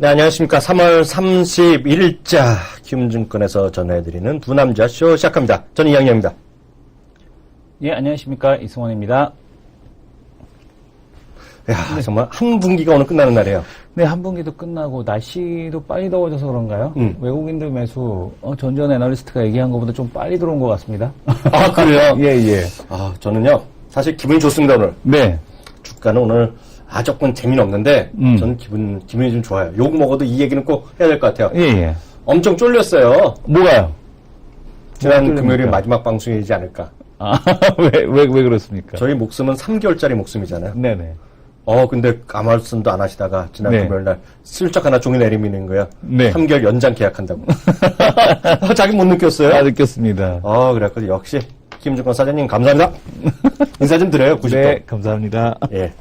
네, 안녕하십니까. 3월 31일자 키움증권에서 전해드리는 두 남자 쇼 시작합니다. 저는 이양영입니다. 예, 안녕하십니까. 이승원입니다. 야, 네. 정말 한 분기가 오늘 끝나는 날이에요. 네, 한 분기도 끝나고 날씨도 빨리 더워져서 그런가요? 외국인들 매수, 전전 애널리스트가 얘기한 것보다 좀 빨리 들어온 것 같습니다. 아, 그래요? 예, 예. 아, 저는요, 사실 기분이 좋습니다, 오늘. 네. 주가는 오늘, 조금 재미는 없는데, 저는 기분이 좀 좋아요. 욕 먹어도 이 얘기는 꼭 해야 될 것 같아요. 예, 예. 엄청 쫄렸어요. 뭐가요? 지난 금요일이 마지막 방송이지 않을까. 아, 왜 그렇습니까? 저희 목숨은 3개월짜리 목숨이잖아요. 네네. 근데 아무 말씀도 안 하시다가 지난 금요일 날 슬쩍 하나 종이 내리미는 거야. 네. 3개월 연장 계약한다고. 자기 못 느꼈어요? 아, 느꼈습니다. 그래갖고 역시 김증권 사장님 감사합니다. 인사 좀 드려요, 90도. 네, 감사합니다. 예.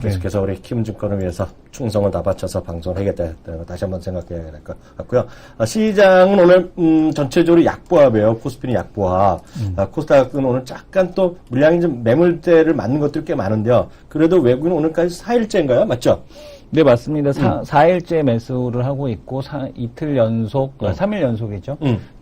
계속해서 우리 키움증권을 위해서 충성을 다 바쳐서 방송을 하겠다. 다시 한번 생각해야 될 것 같고요. 시장은 오늘 전체적으로 약보합이에요. 코스피는 약보합. 코스닥은 오늘 약간 또 물량이 좀 매물대를 맞는 것들이 꽤 많은데요. 그래도 외국인은 오늘까지 4일째인가요? 맞죠? 네, 맞습니다. 4일째 매수를 하고 있고, 이틀 연속, 3일 연속이죠.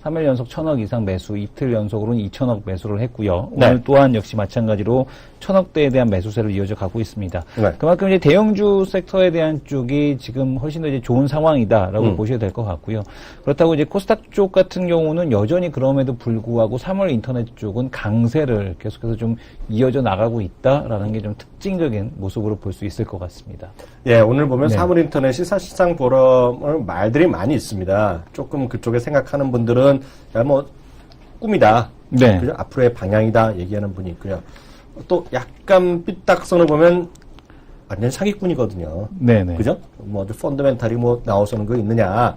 3일 연속 1,000억 이상 매수, 이틀 연속으로는 2,000억 매수를 했고요. 네. 오늘 또한 역시 마찬가지로 1,000억대에 대한 매수세를 이어져 가고 있습니다. 네. 그만큼 이제 대형주 섹터에 대한 쪽이 지금 훨씬 더 이제 좋은 상황이다라고 보셔야 될 것 같고요. 그렇다고 이제 코스닥 쪽 같은 경우는 여전히 그럼에도 불구하고 3월 인터넷 쪽은 강세를 계속해서 좀 이어져 나가고 있다라는 게 좀 특징적인 모습으로 볼 수 있을 것 같습니다. 예, 오늘 보면 네. 3월 인터넷이 사실상 보러 말들이 많이 있습니다. 조금 그쪽에 생각하는 분들은 꿈이다. 네. 그죠? 앞으로의 방향이다 얘기하는 분이 있고요. 또 약간 삐딱선을 보면 완전 사기꾼이거든요. 네네. 그죠? 펀더멘탈이 나와서는 거 있느냐.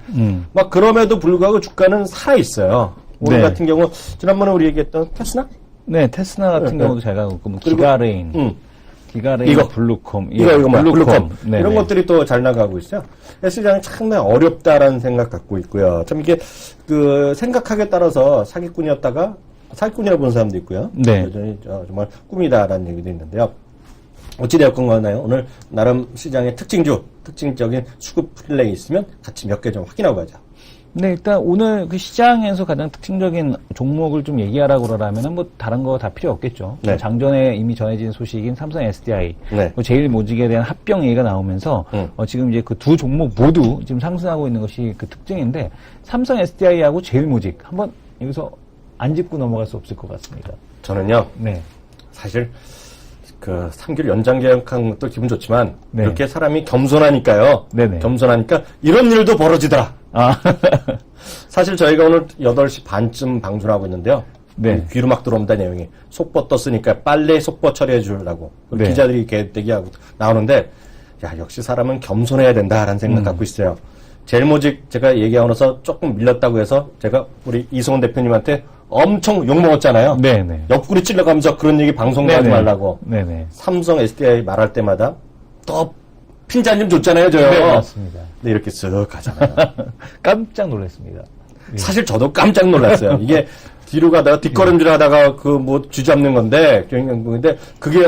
그럼에도 불구하고 주가는 살아있어요. 오늘 네. 같은 경우, 지난번에 우리 얘기했던 테스나? 네, 테스나 같은 경우도 잘 가고 있고, 기가레인. 기가레인, 이거. 블루콤. 블루콤. 네네. 이런 것들이 또 잘 나가고 있어요. 시장이 상당히 어렵다라는 생각 갖고 있고요. 참 이게, 생각하기에 따라서 사기꾼이었다가, 사기꾼이라고 보는 사람도 있고요. 네. 여전히 정말 꿈이다라는 얘기도 있는데요. 어찌되었건 간에 오늘 나름 시장의 특징적인 수급 플레이 있으면 같이 몇 개 좀 확인하고 가자. 네, 일단 오늘 그 시장에서 가장 특징적인 종목을 좀 얘기하라고 그러라면 다른 거 다 필요 없겠죠. 네. 장전에 이미 전해진 소식인 삼성 SDI, 네. 제일모직에 대한 합병 얘기가 나오면서 지금 이제 그 두 종목 모두 지금 상승하고 있는 것이 그 특징인데 삼성 SDI하고 제일모직 한번 여기서 안 짚고 넘어갈 수 없을 것 같습니다. 저는요. 네. 사실 3개월 연장 계약한 것도 기분 좋지만 네. 이렇게 사람이 겸손하니까요. 네네. 겸손하니까 이런 일도 벌어지더라. 아. 사실 저희가 오늘 8시 반쯤 방송하고 있는데요. 네. 귀로 막 들어옵니다, 내용이. 속보 떴으니까 빨리 속보 처리해 주려고. 네. 기자들이 대기하고 나오는데, 역시 사람은 겸손해야 된다라는 생각 갖고 있어요. 제일모직 제가 얘기하고 나서 조금 밀렸다고 해서 제가 우리 이승원 대표님한테 엄청 욕먹었잖아요. 네네. 옆구리 찔러가면서 그런 얘기 방송도 하지 말라고. 네네. 삼성 SDI 말할 때마다 또 핀잔 좀 줬잖아요, 저요. 네, 맞습니다. 근데 이렇게 쓱 가잖아요. 깜짝 놀랐습니다. 사실 저도 깜짝 놀랐어요. 이게 뒤로 가다가 뒷걸음질 하다가 쥐잡는 건데, 근데 그게,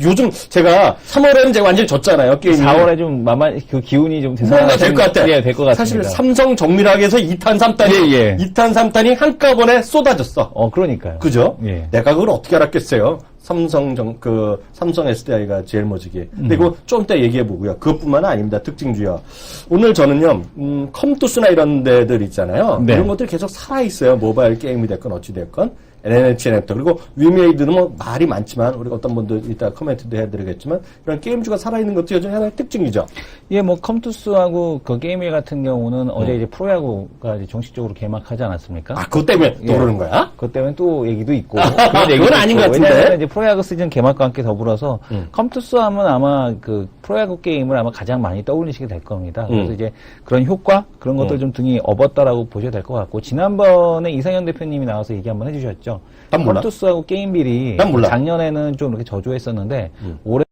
요즘 제가 3월에는 제가 완전히 졌잖아요, 게임이. 4월에 좀 그 기운이 좀 뭔가 될 것 같아. 예, 될 것 같습니다. 사실 삼성 정밀하게서 2탄, 3탄이, 예. 2탄, 3탄이 한꺼번에 쏟아졌어. 그러니까요. 그죠? 예. 내가 그걸 어떻게 알았겠어요? 삼성 SDI가 제일모직이. 근데 이거 좀 이따 얘기해보고요. 그것뿐만 아닙니다. 특징주요. 오늘 저는요, 컴투스나 이런 데들 있잖아요. 네. 이런 것들이 계속 살아있어요. 모바일 게임이 됐건 어찌됐건. NHN부터. 그리고 위메이드는 말이 많지만, 우리가 어떤 분들 이따 코멘트도 해드리겠지만, 이런 게임주가 살아있는 것도 여전히 하나의 특징이죠. 예, 컴투스하고 그 게임일 같은 경우는 어제 이제 프로야구가 이제 정식적으로 개막하지 않았습니까? 그것 때문에 또 그러는 거야? 그것 때문에 또 얘기도 있고. 그건 얘기도 아닌 있고. 것 같은데. 왜냐하면 이제 프로야구 시즌 개막과 함께 더불어서 컴투스 하면 아마 그 프로야구 게임을 아마 가장 많이 떠올리시게 될 겁니다. 그래서 이제 그런 효과, 그런 것들 좀 등이 업었다라고 보셔야 될 것 같고, 지난번에 이상현 대표님이 나와서 얘기 한번 해주셨죠. 난 몰라. 컴투스하고 게임빌이 난 몰라. 작년에는 좀 이렇게 저조했었는데, 올해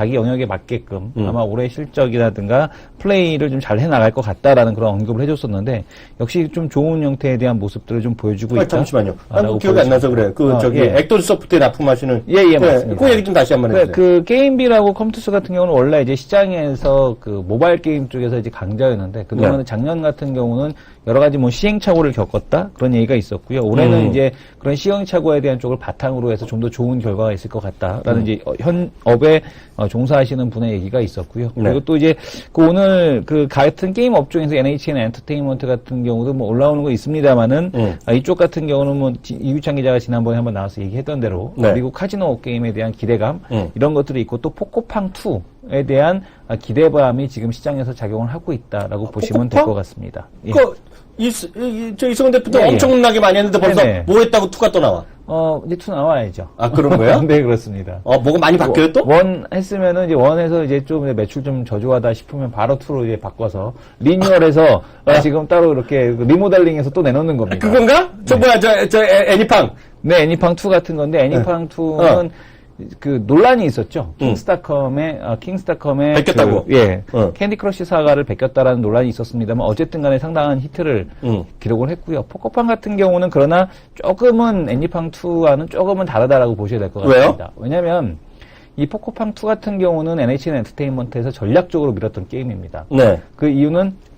자기 영역에 맞게끔 아마 올해 실적이라든가 플레이를 좀 잘 해나갈 것 같다라는 그런 언급을 해줬었는데 역시 좀 좋은 형태에 대한 모습들을 좀 보여주고 있다. 잠시만요. 기억이 안 나서 그래. 액돈 소프트에 납품하시는. 예, 맞습니다. 그 얘기 좀 다시 한번 해주세요. 그 게임비라고 컴투스 같은 경우는 원래 이제 시장에서 그 모바일 게임 쪽에서 이제 강자였는데 그동안은 네. 작년 같은 경우는 여러 가지 뭐 시행착오를 겪었다 그런 얘기가 있었고요. 올해는 이제 그런 시행착오에 대한 쪽을 바탕으로 해서 좀 더 좋은 결과가 있을 것 같다라는 이제 현업에 종사하시는 분의 얘기가 있었고요. 네. 그리고 또 이제 그 오늘 그 같은 게임 업종에서 NHN 엔터테인먼트 같은 경우도 뭐 올라오는 거 있습니다만은 이쪽 같은 경우는 뭐 이규찬 기자가 지난번에 한번 나와서 얘기했던 대로 네. 미국 카지노 게임에 대한 기대감 이런 것들이 있고 또 포코팡 2에 대한 기대감이 지금 시장에서 작용을 하고 있다라고 보시면 될 것 같습니다. 예. 저 이성훈 대표도 예, 예. 엄청나게 많이 했는데 벌써 네네. 뭐 했다고 투가 또 나와. 이제 2 나와야죠. 아, 그런 거예요? 네, 그렇습니다. 뭐가 많이 바뀌어요 또? 원 했으면은 이제 원에서 이제 좀 매출 좀 저조하다 싶으면 바로 2로 이제 바꿔서 리뉴얼해서 지금 따로 이렇게 리모델링해서 또 내놓는 겁니다. 그건가? 저 애니팡. 네, 애니팡 2 같은 건데 애니팡 2는 그 논란이 있었죠. 킹스타컴의 베꼈다고. 캔디 크러쉬 사가를 베꼈다라는 논란이 있었습니다만 어쨌든 간에 상당한 히트를 기록을 했고요. 포커팡 같은 경우는 그러나 조금은 애니팡 2와는 조금은 다르다라고 보셔야 될 것 같습니다. 왜냐면 이 포커팡 2 같은 경우는 NHN 엔터테인먼트에서 전략적으로 밀었던 게임입니다. 네. 그 이유는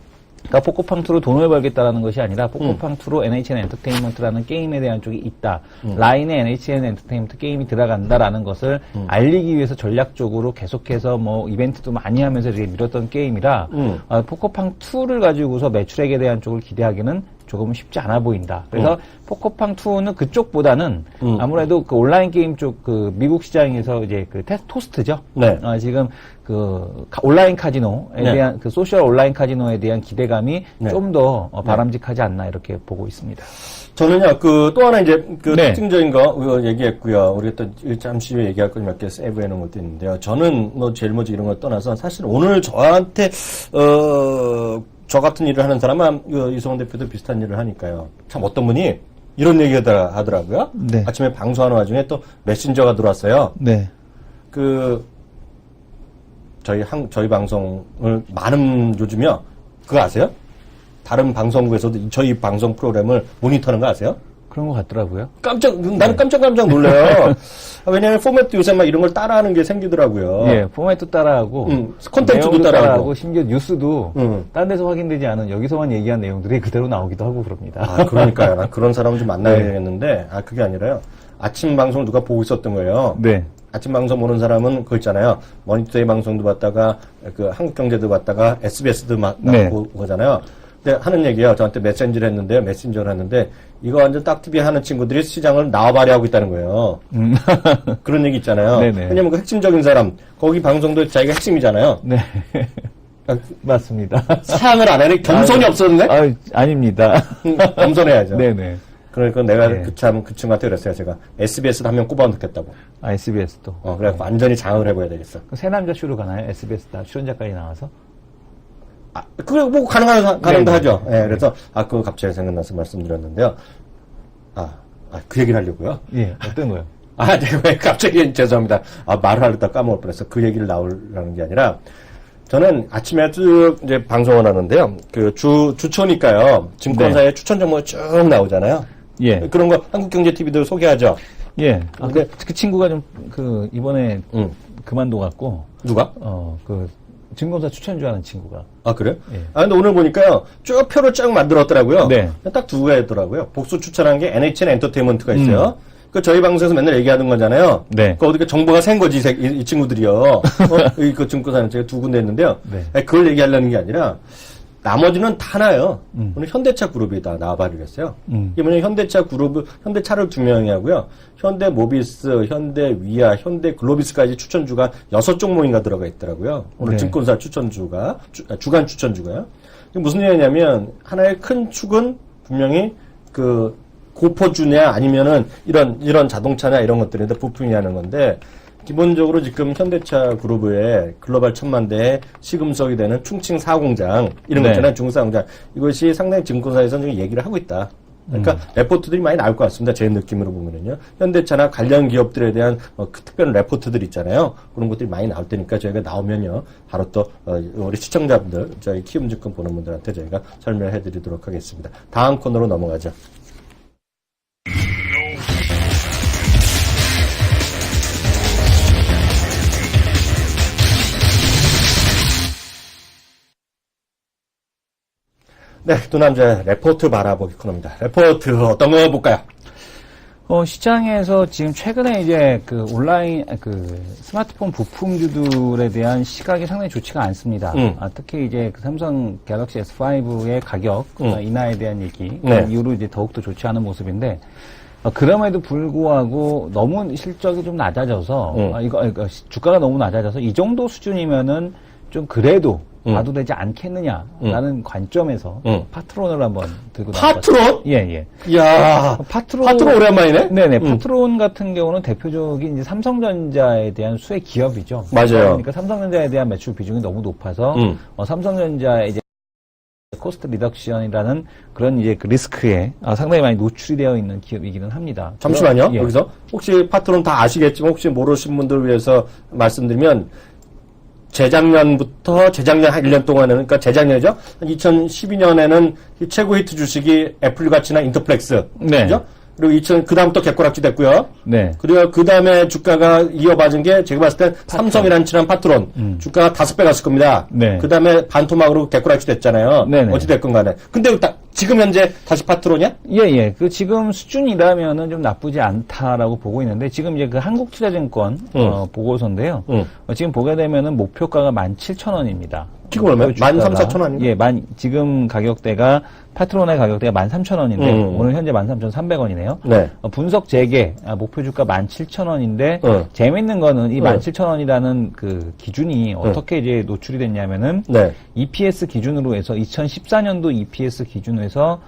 그러니까 포코팡2로 돈을 벌겠다라는 것이 아니라 포코팡2로 NHN 엔터테인먼트라는 게임에 대한 쪽이 있다. 라인에 NHN 엔터테인먼트 게임이 들어간다라는 것을 알리기 위해서 전략적으로 계속해서 뭐 이벤트도 많이 하면서 이렇게 밀었던 게임이라 포코팡2를 가지고서 매출액에 대한 쪽을 기대하기는 조금 쉽지 않아 보인다. 그래서 포커팡2는 그쪽보다는 아무래도 그 온라인 게임 쪽 그 미국 시장에서 이제 그 토스트죠. 네. 지금 그 온라인 카지노에 네. 대한 그 소셜 온라인 카지노에 대한 기대감이 네. 좀 더 바람직하지 않나 이렇게 보고 있습니다. 저는요, 또 하나 이제, 네. 특징적인 거, 얘기했고요. 우리가 또 잠시 후에 얘기할 거 몇 개 세부해 놓은 것도 있는데요. 저는 제일 먼저 이런 걸 떠나서 사실 오늘 저한테, 저 같은 일을 하는 사람은 이성훈 대표도 비슷한 일을 하니까요. 참 어떤 분이 이런 얘기 하더라고요. 네. 아침에 방송하는 와중에 또 메신저가 들어왔어요. 네. 저희 방송을 많은 요즘이요. 그거 아세요? 다른 방송국에서도 저희 방송 프로그램을 모니터하는 거 아세요? 그런 것 같더라고요. 나는 깜짝 놀래요. 왜냐면 포맷도 요새 막 이런 걸 따라하는 게 생기더라고요. 예, 포맷도 따라하고, 콘텐츠도 내용도 따라하고. 심지어 뉴스도 딴 데서 확인되지 않은 여기서만 얘기한 내용들이 그대로 나오기도 하고 그럽니다. 아, 그러니까요. 난 그런 사람을 좀 만나야겠는데, 그게 아니라요. 아침 방송 누가 보고 있었던 거예요. 네. 아침 방송 보는 사람은 그거 있잖아요. 머니터의 방송도 봤다가, 한국경제도 봤다가, SBS도 네. 보잖아요. 근데 하는 얘기예요. 저한테 메신저를 했는데, 이거 완전 딱TV 하는 친구들이 시장을 나와바리 하고 있다는 거예요. 그런 얘기 있잖아요. 네네. 왜냐면 그 핵심적인 사람, 거기 방송도 자기가 핵심이잖아요. 네. 맞습니다. 사항을 안 하니 겸손이 없었네? 아닙니다. 겸손해야죠. 네네. 그러니까 내가 네. 그 친구한테 그랬어요. 제가 SBS도 한 명 꼽아 놓겠다고. SBS도. 그래 완전히 장악을 해봐야 되겠어. 새 남자 쇼로 가나요? SBS 다 출연자까지 나와서? 그래 뭐 가능도 네네. 하죠. 예, 그래서 그거 갑자기 생각나서 말씀드렸는데요. 그 얘기를 하려고요. 예, 어떤 거요? 내가 왜 갑자기 죄송합니다. 말을 하려다 까먹을 뻔했어. 그 얘기를 나오려는 게 아니라 저는 아침에 쭉 이제 방송을 하는데요. 주초니까요. 증권사의 추천 정보가 쭉 나오잖아요. 예. 그런 거 한국경제TV도 소개하죠. 예. 근데 그 친구가 좀 이번에 그만둬갖고 누가? 증권사 추천주 하는 친구가. 그래요? 예. 근데 오늘 보니까요, 쭉 표를 쫙 만들었더라고요. 네. 딱 두 개가 있더라고요. 복수 추천한 게 NHN 엔터테인먼트가 있어요. 저희 방송에서 맨날 얘기하는 거잖아요. 네. 어떻게 정보가 센 거지, 이 친구들이요. 그 증권사는 제가 두 군데 했는데요. 네. 그걸 얘기하려는 게 아니라, 나머지는 다 나요. 오늘 현대차 그룹이 다 나와버리고 했어요. 이게 뭐냐면 현대차를 2명이 하고요. 현대모비스, 현대위아, 현대글로비스까지 추천주가 6종목인가 들어가 있더라고요. 오늘 네. 증권사 추천주가, 주간 추천주가요. 이게 무슨 얘기냐면, 하나의 큰 축은 분명히 고포주냐 아니면은 이런 자동차냐 이런 것들인데 부품이 하는 건데, 기본적으로 지금 현대차 그룹의 글로벌 1000만대의 시금석이 되는 충칭 4공장, 이런 거 네. 있잖아요. 중사공장. 이것이 상당히 증권사에서는 얘기를 하고 있다. 그러니까 레포트들이 많이 나올 것 같습니다. 제 느낌으로 보면은요. 현대차나 관련 기업들에 대한 그 특별한 레포트들 있잖아요. 그런 것들이 많이 나올 테니까 저희가 나오면요. 바로 또 우리 시청자분들, 저희 키움증권 보는 분들한테 저희가 설명해 드리도록 하겠습니다. 다음 코너로 넘어가죠. 네, 두 남자의 레포트 바라보기 코너입니다. 레포트 어떤 거 볼까요? 시장에서 지금 최근에 이제 그 온라인, 스마트폰 부품주들에 대한 시각이 상당히 좋지가 않습니다. 특히 이제 그 삼성 갤럭시 S5의 가격 인하에 대한 얘기, 네. 그 이후로 이제 더욱더 좋지 않은 모습인데, 그럼에도 불구하고 너무 실적이 좀 낮아져서, 주가가 너무 낮아져서 이 정도 수준이면은 좀 그래도 봐도 되지 않겠느냐라는 관점에서 파트론을 한번 들고 나왔습니다. 파트론? 예. 이야, 파트론 오랜만이네? 네네. 파트론 같은 경우는 대표적인 이제 삼성전자에 대한 수혜 기업이죠. 맞아요. 그러니까 삼성전자에 대한 매출 비중이 너무 높아서 삼성전자의 이제 코스트 리덕션이라는 그런 이제 그 리스크에 상당히 많이 노출이 되어 있는 기업이기는 합니다. 잠시만요. 예. 여기서 혹시 파트론 다 아시겠지만 혹시 모르신 분들을 위해서 말씀드리면 재작년부터 재작년 한 1년 동안에는, 그러니까 재작년이죠. 2012년에는 최고 히트 주식이 애플가치나 인터플렉스. 네. 그죠? 그리고 그 다음부터 개꼬락지 됐고요. 네. 그리고 그 다음에 주가가 이어받은 게 제가 봤을 땐 삼성이라는 친한 파트론. 주가가 5배 갔을 겁니다. 네. 그 다음에 반토막으로 개꼬락지 됐잖아요. 네네. 어찌됐건 간에. 근데 지금 현재 다시 파트론이야? 예. 그 지금 수준이라면은 좀 나쁘지 않다라고 보고 있는데 지금 이제 그 한국투자증권 보고서인데요. 지금 보게 되면은 목표가가 17,000원입니다. 지금 얼마요? 13,000-14,000원? 예, 지금 가격대가 파트론의 가격대가 13,000원인데 오늘 현재 13,300원이네요. 네. 분석 재개 목표 주가 17,000원인데 재밌는 거는 이 17,000원이라는 그 기준이 어떻게 이제 노출이 됐냐면은 네. EPS 기준으로 해서 2014년도 EPS 기준으로 해서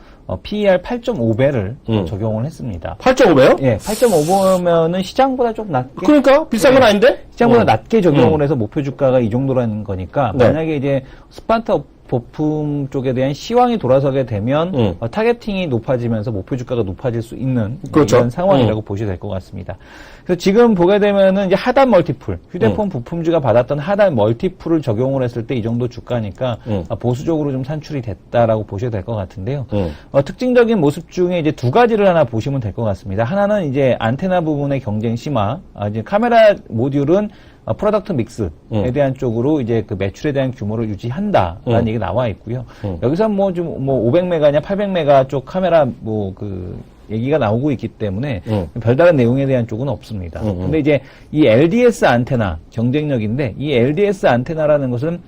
PER 8.5배를 적용을 했습니다. 8.5배요? 예, 8.5배면은 시장보다 좀 낮게. 그러니까 비싼 건 아닌데? 시장보다 낮게 적용을 해서 목표 주가가 이 정도라는 거니까 네. 만약에 이제 스마트 부품 쪽에 대한 시황이 돌아서게 되면 타겟팅이 높아지면서 목표 주가가 높아질 수 있는 그렇죠. 이런 상황이라고 보셔도 될 것 같습니다. 그래서 지금 보게 되면은 이제 하단 멀티플, 휴대폰 부품주가 받았던 하단 멀티플을 적용을 했을 때 이 정도 주가니까 보수적으로 좀 산출이 됐다라고 보셔도 될 것 같은데요. 특징적인 모습 중에 이제 두 가지를 하나 보시면 될 것 같습니다. 하나는 이제 안테나 부분의 경쟁 심화, 이제 카메라 모듈은 프로덕트 믹스에 대한 쪽으로 이제 그 매출에 대한 규모를 유지한다라는 얘기가 나와 있고요. 여기서 뭐 500메가냐 800메가 쪽 카메라 얘기가 나오고 있기 때문에 별다른 내용에 대한 쪽은 없습니다. 근데 이제 이 LDS 안테나 경쟁력인데 이 LDS 안테나라는 것은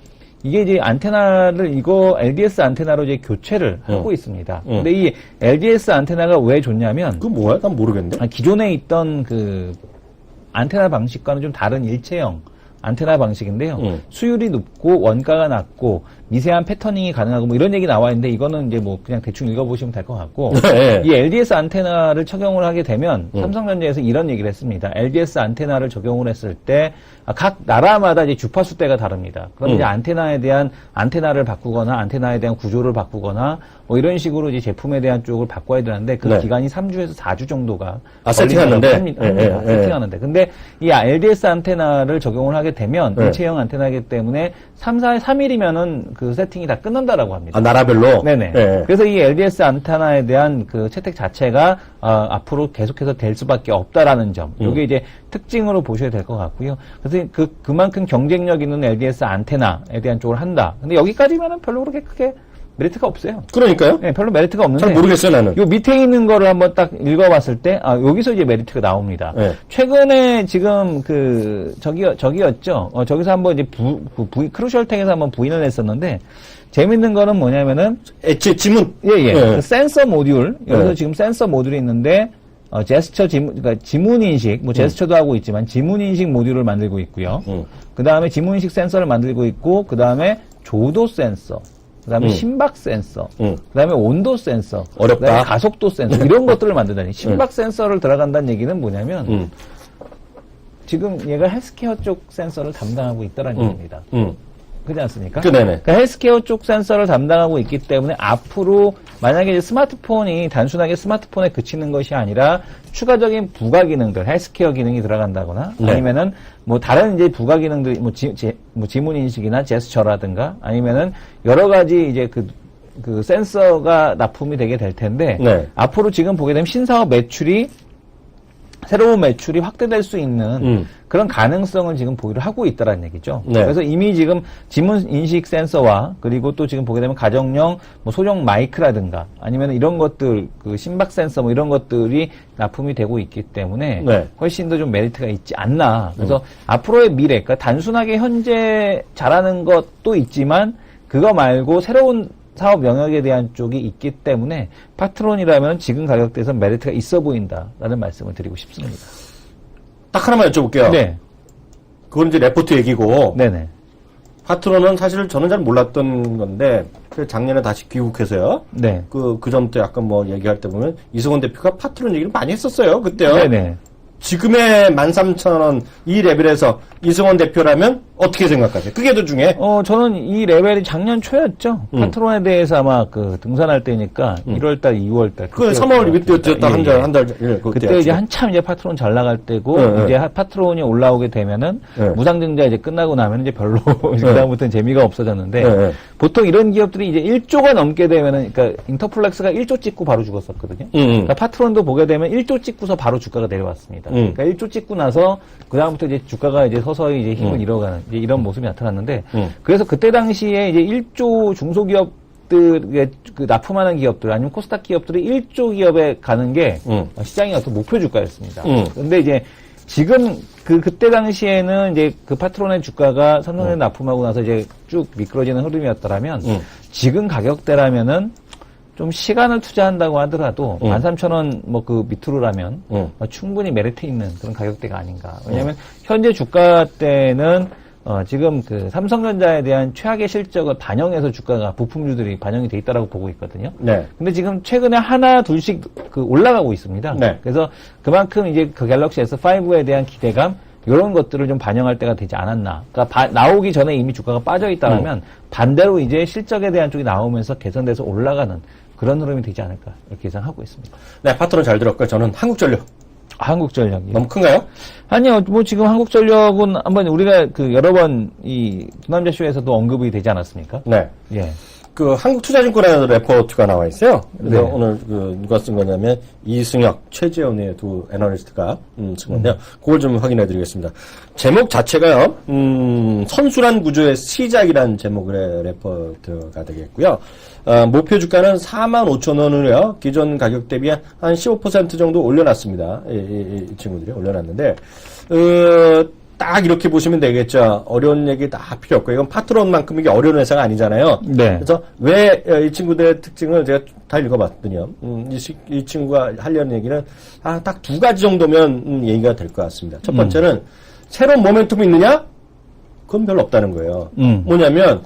이게 이제 LDS 안테나로 이제 교체를 하고 있습니다. 근데 이 LDS 안테나가 왜 좋냐면 그거 뭐야? 난 모르겠는데. 기존에 있던 그 안테나 방식과는 좀 다른 일체형 안테나 방식인데요. 수율이 높고 원가가 낮고 미세한 패터닝이 가능하고 뭐 이런 얘기 나와 있는데 이거는 이제 뭐 그냥 대충 읽어보시면 될 것 같고 네. 이 LDS 안테나를 적용을 하게 되면 삼성전자에서 이런 얘기를 했습니다. LDS 안테나를 적용을 했을 때 각 나라마다 이제 주파수 대가 다릅니다. 그럼 이제 안테나에 대한 안테나를 바꾸거나 안테나에 대한 구조를 바꾸거나 뭐 이런 식으로 이제 제품에 대한 쪽을 바꿔야 되는데 그 네. 기간이 3주에서 4주 정도가 세팅하는데? 합니다. 세팅하는데. 근데 이 LDS 안테나를 적용을 하게 되면 일체형 안테나이기 때문에 3일이면은 그 세팅이 다 끝난다라고 합니다. 나라별로? 네네. 네. 그래서 이 LDS 안테나에 대한 그 채택 자체가 앞으로 계속해서 될 수밖에 없다라는 점. 이게 이제 특징으로 보셔야 될 것 같고요. 그래서 그만큼 경쟁력 있는 LDS 안테나에 대한 쪽을 한다. 근데 여기까지면은 별로 그렇게 크게 메리트가 없어요. 그러니까요? 네, 별로 메리트가 없는데. 잘 모르겠어요, 나는. 요 밑에 있는 거를 한번 딱 읽어봤을 때, 여기서 이제 메리트가 나옵니다. 네. 최근에 지금 저기였죠. 저기서 한번 이제 크루셜텍에서 한번 부인을 했었는데, 재밌는 거는 뭐냐면은, 지문. 예. 네. 그 센서 모듈, 여기서 네. 지금 센서 모듈이 있는데, 제스처 그러니까 지문 인식, 뭐 제스처도 하고 있지만 지문 인식 모듈을 만들고 있고요. 그 다음에 지문 인식 센서를 만들고 있고, 그 다음에 조도 센서, 그 다음에 심박 센서, 그 다음에 온도 센서, 어렵다. 그다음에 가속도 센서, 이런 것들을 만든다니. 심박 센서를 들어간다는 얘기는 뭐냐면, 지금 얘가 헬스케어 쪽 센서를 담당하고 있다는 얘기입니다. 그렇지 않습니까? 네네. 그러니까 헬스케어 쪽 센서를 담당하고 있기 때문에 앞으로 만약에 이제 스마트폰이 단순하게 스마트폰에 그치는 것이 아니라 추가적인 부가 기능들, 헬스케어 기능이 들어간다거나 네. 아니면은 뭐 다른 이제 부가 기능들, 뭐 지문 인식이나 제스처라든가 아니면은 여러 가지 이제 그 센서가 납품이 되게 될 텐데 네. 앞으로 지금 보게 되면 신사업 매출이 새로운 매출이 확대될 수 있는 그런 가능성을 지금 보유를 하고 있다는 얘기죠. 네. 그래서 이미 지금 지문 인식 센서와 그리고 또 지금 보게 되면 가정용 뭐 소형 마이크라든가 아니면 이런 것들 그 심박 센서 뭐 이런 것들이 납품이 되고 있기 때문에 네. 훨씬 더 좀 메리트가 있지 않나. 그래서 앞으로의 미래, 그러니까 단순하게 현재 잘하는 것도 있지만 그거 말고 새로운 사업 영역에 대한 쪽이 있기 때문에 파트론이라면 지금 가격대에서 메리트가 있어 보인다라는 말씀을 드리고 싶습니다. 딱 하나만 여쭤볼게요. 네. 그건 이제 레포트 얘기고. 네네. 파트론은 사실 저는 잘 몰랐던 건데, 작년에 다시 귀국해서요. 네. 그 전부터 약간 뭐 얘기할 때 보면, 이승원 대표가 파트론 얘기를 많이 했었어요. 그때요. 네네. 지금의 13,000원 이 레벨에서 이승원 대표라면 어떻게 생각하세요? 그게 더 중요해. 저는 이 레벨이 작년 초였죠. 파트론에 대해서 아마 그 등산할 때니까 1월달, 2월달. 그 3월 그때였다 한 달. 그때 이제 한참 이제 파트론 잘 나갈 때고 이제 파트론이 올라오게 되면은 무상증자 이제 끝나고 나면 이제 별로 그다음부터는 재미가 없어졌는데 보통 이런 기업들이 이제 1조가 넘게 되면은 그러니까 인터플렉스가 1조 찍고 바로 죽었었거든요. 그러니까 파트론도 보게 되면 1조 찍고서 바로 주가가 내려왔습니다. 그러니까 1조 찍고 나서 그다음부터 이제 주가가 이제 서서히 이제 힘을 잃어가는 이제 이런 모습이 나타났는데 그래서 그때 당시에 이제 1조 중소기업들의 그 납품하는 기업들 아니면 코스닥 기업들이 1조 기업에 가는 게 시장의 어떤 목표 주가였습니다. 근데 이제 지금 그때 당시에는 이제 그 파트론의 주가가 삼성전자 납품하고 나서 이제 쭉 미끄러지는 흐름이었더라면 지금 가격대라면은 좀 시간을 투자한다고 하더라도 13,000원 뭐 그 밑으로라면 충분히 메리트 있는 그런 가격대가 아닌가. 왜냐하면 현재 주가대는 지금 그 삼성전자에 대한 최악의 실적을 반영해서 주가가 부품주들이 반영이 돼 있다라고 보고 있거든요. 네. 근데 지금 최근에 하나 둘씩 그 올라가고 있습니다. 네. 그래서 그만큼 이제 그 갤럭시 S5에 대한 기대감 이런 것들을 좀 반영할 때가 되지 않았나. 그러니까 나오기 전에 이미 주가가 빠져 있다면 반대로 이제 실적에 대한 쪽이 나오면서 개선돼서 올라가는 그런 흐름이 되지 않을까 이렇게 예상하고 있습니다. 네, 파트론 잘 들었고요. 저는 한국전력. 한국전력이 너무 큰가요? 아니요, 뭐 지금 한국전력은 한번 우리가 그 여러 번 이 두남자 쇼에서도 언급이 되지 않았습니까? 네. 예. 그 한국투자증권에서 레포트가 나와 있어요. 그래서 네. 오늘 누가 쓴 거냐면 이승혁, 최재원의 두 애널리스트가 쓴 건데요. 그걸 좀 확인해 드리겠습니다. 제목 자체가요. 선순환 구조의 시작이라는 제목의 레포트가 되겠고요. 목표 주가는 45,000원으로요. 기존 가격 대비 한 15% 정도 올려놨습니다. 이 친구들이 올려놨는데 딱 이렇게 보시면 되겠죠. 어려운 얘기 다 필요 없고 이건 파트론만큼 이게 어려운 회사가 아니잖아요. 네. 그래서 왜 이 친구들의 특징을 제가 다 읽어봤더니요. 이 친구가 하려는 얘기는 딱 두 가지 정도면 얘기가 될 것 같습니다. 첫 번째는 새로운 모멘텀이 있느냐? 그건 별로 없다는 거예요. 뭐냐면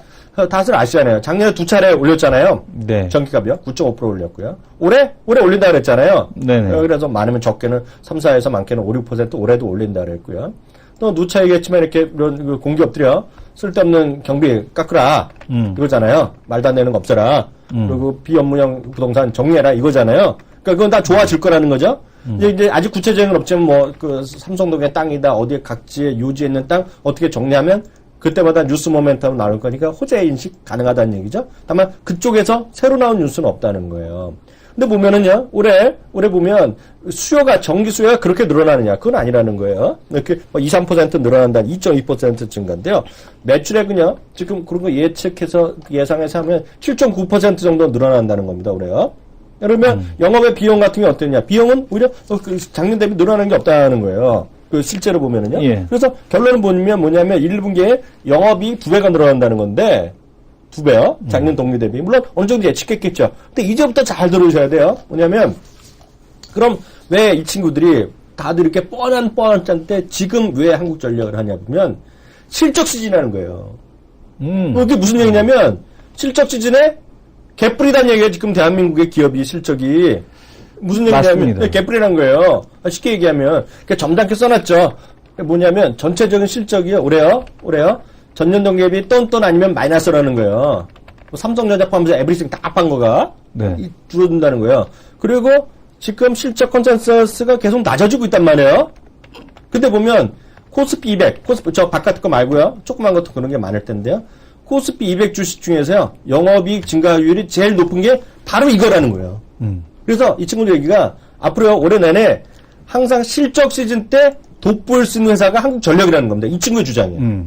다들 아시잖아요. 작년에 두 차례 올렸잖아요. 네. 전기값이요. 9.5% 올렸고요. 올해 올린다 그랬잖아요. 네네. 그래서 많으면 적게는 3, 4에서 많게는 5, 6% 올해도 올린다 그랬고요. 또 누차 얘기했지만 이렇게 이런 공기업들이요. 쓸데없는 경비 깎으라. 이거잖아요. 말도 안 되는 거 없애라. 그리고 비업무형 부동산 정리해라. 이거잖아요. 그러니까 그건 다 좋아질 거라는 거죠. 이제 아직 구체적인 건 없지만 뭐 그 삼성동의 땅이다. 어디에 각지에 유지했는 땅 어떻게 정리하면 그때마다 뉴스 모멘텀 나올 거니까 호재 인식 가능하다는 얘기죠. 다만 그쪽에서 새로 나온 뉴스는 없다는 거예요. 근데 보면은요, 올해 보면 수요가, 전기 수요가 그렇게 늘어나느냐. 그건 아니라는 거예요. 이렇게 2, 3% 늘어난다는 2.2% 증가인데요. 매출액은요, 지금 그런 거 예측해서, 예상해서 하면 7.9% 정도 늘어난다는 겁니다, 올해요. 그러면 영업의 비용 같은 게 어땠냐. 비용은 오히려 그 작년 대비 늘어나는 게 없다는 거예요. 그 실제로 보면은요. 예. 그래서 결론은 뭐냐면 1분기에 영업이 2배가 늘어난다는 건데, 2배요. 작년 동기 대비. 물론 어느 정도 예측했겠죠. 근데 이제부터 잘 들어오셔야 돼요. 뭐냐면 그럼 왜 이 친구들이 다들 이렇게 뻔한 짠때 지금 왜 한국전력을 하냐 보면 실적 시즌하는 거예요. 그게 무슨 얘기냐면 실적 시즌에 개뿔이란 얘기예요. 지금 대한민국의 기업이 실적이 무슨 얘기냐면 개뿔이란 거예요. 쉽게 얘기하면 그러니까 점잖게 써놨죠. 뭐냐면 전체적인 실적이 올해요. 전년 동기 대비 똔똔 아니면 마이너스라는 거예요. 삼성전자 포함해서 에브리싱 다 판 거가 네. 줄어든다는 거예요. 그리고 지금 실적 컨센서스가 계속 낮아지고 있단 말이에요. 근데 보면 코스피 200, 저 바깥 거 말고요. 조그만 것도 그런 게 많을 텐데요. 코스피 200 주식 중에서요. 영업이익 증가율이 제일 높은 게 바로 이거라는 거예요. 그래서 이 친구들 얘기가 앞으로 올해 내내 항상 실적 시즌 때 돋보일 수 있는 회사가 한국전력이라는 겁니다. 이 친구의 주장이에요.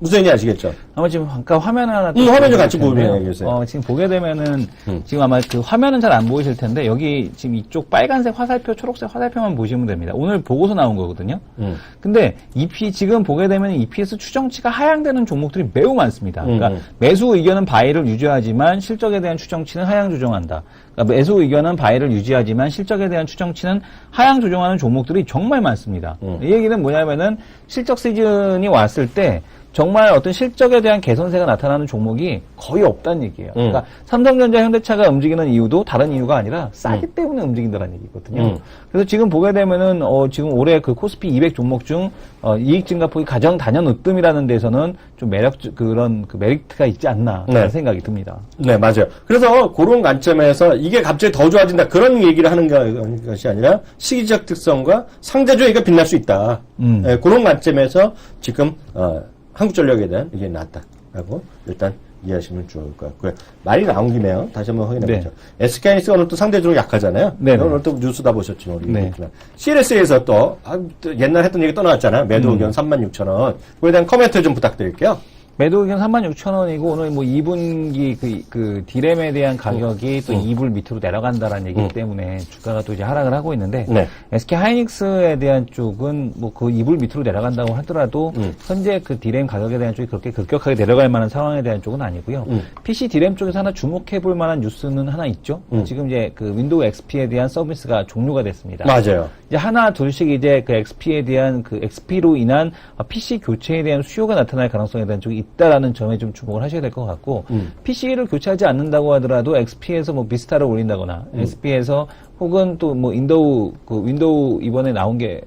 무슨 얘기 아시겠죠? 아마 지금 잠깐 화면 하나 화면 좀 같이 보면 얘기해주세요. 지금 보게 되면은 지금 아마 그 화면은 잘 안 보이실 텐데 여기 지금 이쪽 빨간색 화살표, 초록색 화살표만 보시면 됩니다. 오늘 보고서 나온 거거든요. 근데 지금 보게 되면 EPS 추정치가 하향되는 종목들이 매우 많습니다. 그러니까 매수 의견은 바이를 유지하지만 실적에 대한 추정치는 하향 조정한다. 그러니까 매수 의견은 바이를 유지하지만 실적에 대한 추정치는 하향 조정하는 종목들이 정말 많습니다. 이 얘기는 뭐냐면은 실적 시즌이 왔을 때 정말 어떤 실적에 대한 개선세가 나타나는 종목이 거의 없다는 얘기예요. 그러니까 삼성전자, 현대차가 움직이는 이유도 다른 이유가 아니라 싸기 때문에 움직인다는 얘기거든요. 그래서 지금 보게 되면은 지금 올해 그 코스피 200 종목 중 이익 증가폭이 가장 단연 으뜸이라는 데서는 좀 그런 그 메리트가 있지 않나라는 생각이 듭니다. 네, 맞아요. 그래서 그런 관점에서 이게 갑자기 더 좋아진다 그런 얘기를 하는 것이 아니라 시기적 특성과 상대주의가 빛날 수 있다. 네, 그런 관점에서 지금 한국전력에 대한 이게 낫다라고 일단 이해하시면 좋을 것 같고요. 말이 나온 김에요. 다시 한번 확인해보죠. SK하이닉스가 오늘 또 상대적으로 약하잖아요. 오늘 또 뉴스 다 보셨죠. 우리 얘기했지만. CLS에서 또 옛날 했던 얘기 떠나왔잖아요. 매도 의견 36,000원. 그에 대한 코멘트 좀 부탁드릴게요. 매도 의견 36,000원이고 오늘 뭐 2분기 그 디램에 대한 가격이 또 2불 밑으로 내려간다라는 얘기이기 때문에 주가가 또 이제 하락을 하고 있는데 SK 하이닉스에 대한 쪽은 뭐 그 2불 밑으로 내려간다고 하더라도 현재 그 디램 가격에 대한 쪽이 그렇게 급격하게 내려갈 만한 상황에 대한 쪽은 아니고요. PC 디램 쪽에서 하나 주목해 볼 만한 뉴스는 하나 있죠. 지금 이제 그 윈도우 XP에 대한 서비스가 종료가 됐습니다. 맞아요. 이제 하나 둘씩 이제 그 XP에 대한 그 XP로 인한 PC 교체에 대한 수요가 나타날 가능성에 대한 쪽이 있다라는 점에 좀 주목을 하셔야 될 것 같고 PC를 교체하지 않는다고 하더라도 XP에서 뭐 비스타를 올린다거나 XP에서 혹은 또 뭐 윈도우 이번에 나온 게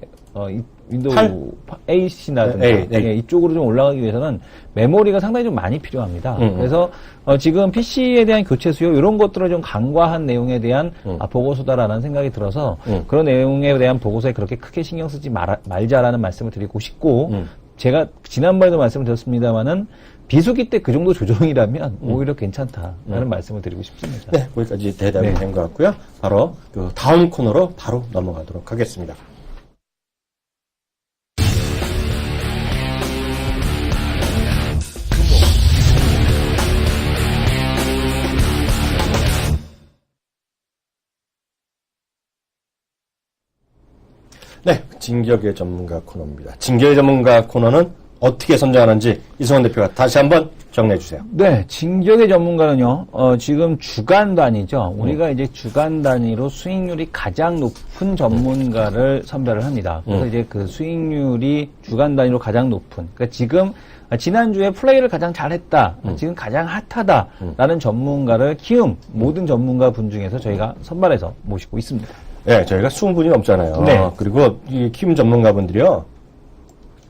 윈도우 8이라든가 이쪽으로 좀 올라가기 위해서는 메모리가 상당히 좀 많이 필요합니다. 그래서 지금 PC에 대한 교체 수요 이런 것들을 좀 간과한 내용에 대한 보고서다라는 생각이 들어서 그런 내용에 대한 보고서에 그렇게 크게 신경 쓰지 말자라는 말씀을 드리고 싶고 제가 지난번에도 말씀을 드렸습니다만은 비수기 때 그 정도 조정이라면 오히려 괜찮다라는 말씀을 드리고 싶습니다. 네, 거기까지 대답이 된 것 같고요. 바로 그 다음 코너로 바로 넘어가도록 하겠습니다. 네, 진격의 전문가 코너입니다. 진격의 전문가 코너는 어떻게 선정하는지 이성원 대표가 다시 한번 정리해 주세요. 네, 진격의 전문가는요, 지금 주간 단위죠. 우리가 이제 주간 단위로 수익률이 가장 높은 전문가를 선별을 합니다. 그래서 이제 그 수익률이 주간 단위로 가장 높은, 그러니까 지금 지난주에 플레이를 가장 잘했다, 지금 가장 핫하다라는 전문가를 모든 전문가 분 중에서 저희가 선발해서 모시고 있습니다. 네, 저희가 20분이 넘잖아요. 네. 그리고 이 키움 전문가분들이요.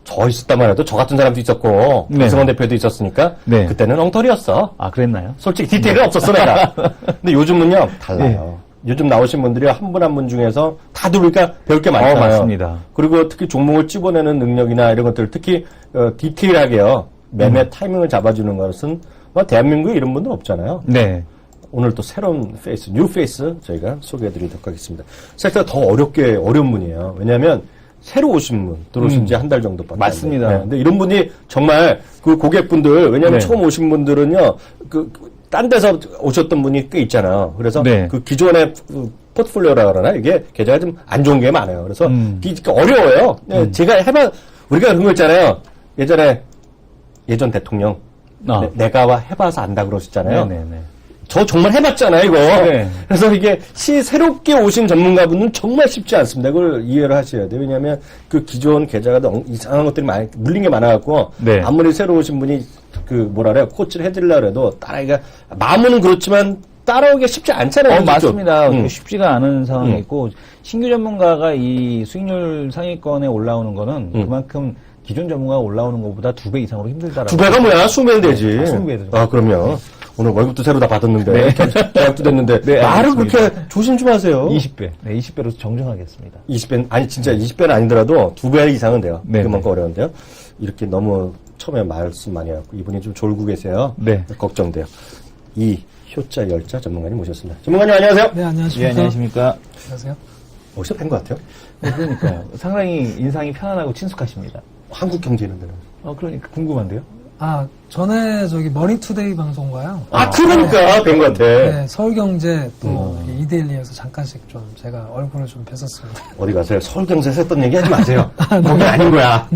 저 있었다만 해도 저 같은 사람도 있었고 이성원 대표도 있었으니까 그때는 엉터리였어. 아, 그랬나요? 솔직히 디테일은 없었어 내가. 근데 요즘은요 달라요. 요즘 나오신 분들이 한 분 한 분 중에서 다들 우리가 배울 게 많잖아요. 맞습니다. 그리고 특히 종목을 찝어내는 능력이나 이런 것들 특히 디테일하게요. 매매 타이밍을 잡아주는 것은 대한민국에 이런 분들 없잖아요. 네. 오늘 또 새로운 페이스, 뉴 페이스 저희가 소개해드리도록 하겠습니다. 섹터가 더 어려운 분이에요. 왜냐하면 새로 오신 분, 들어오신 지 한 달 정도밖에 맞습니다. 네, 근데 이런 분이 정말 그 고객분들, 왜냐하면 처음 오신 분들은요, 딴 데서 오셨던 분이 꽤 있잖아요. 그래서 그 기존의 포트폴리오라 그러나 이게 계좌가 좀 안 좋은 게 많아요. 그래서 어려워요. 제가 우리가 그런 거 있잖아요. 예전 대통령, 내가 해봐서 안다 그러셨잖아요. 저 정말 해봤잖아요, 이거. 그래서 이게 새롭게 오신 전문가분은 정말 쉽지 않습니다. 그걸 이해를 하셔야 돼요. 왜냐하면 그 기존 계좌가 너무 이상한 것들이 물린 게 많아갖고, 아무리 새로 오신 분이 코치를 해드리려고 해도 따라하기가, 마음은 그렇지만 따라오기가 쉽지 않잖아요. 맞습니다. 쉽지가 않은 상황이 있고, 신규 전문가가 이 수익률 상위권에 올라오는 거는 그만큼 기존 전문가가 올라오는 것보다 2배 이상으로 힘들다라고. 2배가 뭐야? 20배는 되지. 20배 되죠. 그럼요. 오늘 월급도 새로 다 받았는데 계약도 됐는데 네, 말을 알겠습니다. 그렇게 조심 좀 하세요. 20배. 네, 20배로 정정하겠습니다. 20배 아니 진짜 20배는 아니더라도 2배 이상은 돼요. 네, 그만큼 어려운데요. 이렇게 너무 처음에 말씀 많이 하고 이분이 좀 졸고 계세요. 네. 걱정돼요. 이 효자 열자 전문가님 모셨습니다. 전문가님 안녕하세요. 네, 예, 안녕하십니까. 안녕하십니까. 안녕하세요. 어디서 뵌 것 같아요? 네, 그러니까요. 상당히 인상이 편안하고 친숙하십니다. 한국 경제 있는 데는. 그러니까 궁금한데요? 아, 전에 머니투데이 방송가요. 그러니까 뵌 것 같아. 네, 서울경제 또 이데일리에서 잠깐씩 좀 제가 얼굴을 좀 뵀었습니다. 어디 가세요? 서울경제에서 했던 얘기 하지 마세요. 거기 아닌 거야.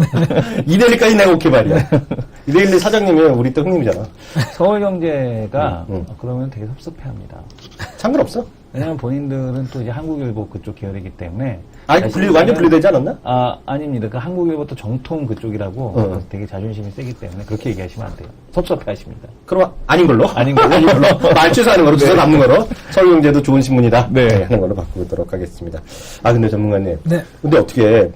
이데일리까지 내가 오케이 말이야. 이데일리 사장님이 우리 또 형님이잖아. 서울경제가 그러면 되게 섭섭해합니다. 상관없어. 왜냐면 본인들은 또 이제 한국일보 그쪽 계열이기 때문에. 완전 분리되지 않았나? 아닙니다. 그 한국일보 또 정통 그쪽이라고 그래서 되게 자존심이 세기 때문에 그렇게 얘기하시면 안 돼요. 섭섭해 하십니다. 그럼 아닌 걸로? 아닌 걸로? 말 취소하는 걸로, 주소 남는 거로. 서울경제도 좋은 신문이다. 네. 하는 걸로 바꾸도록 하겠습니다. 근데 전문가님. 네. 근데 어떻게,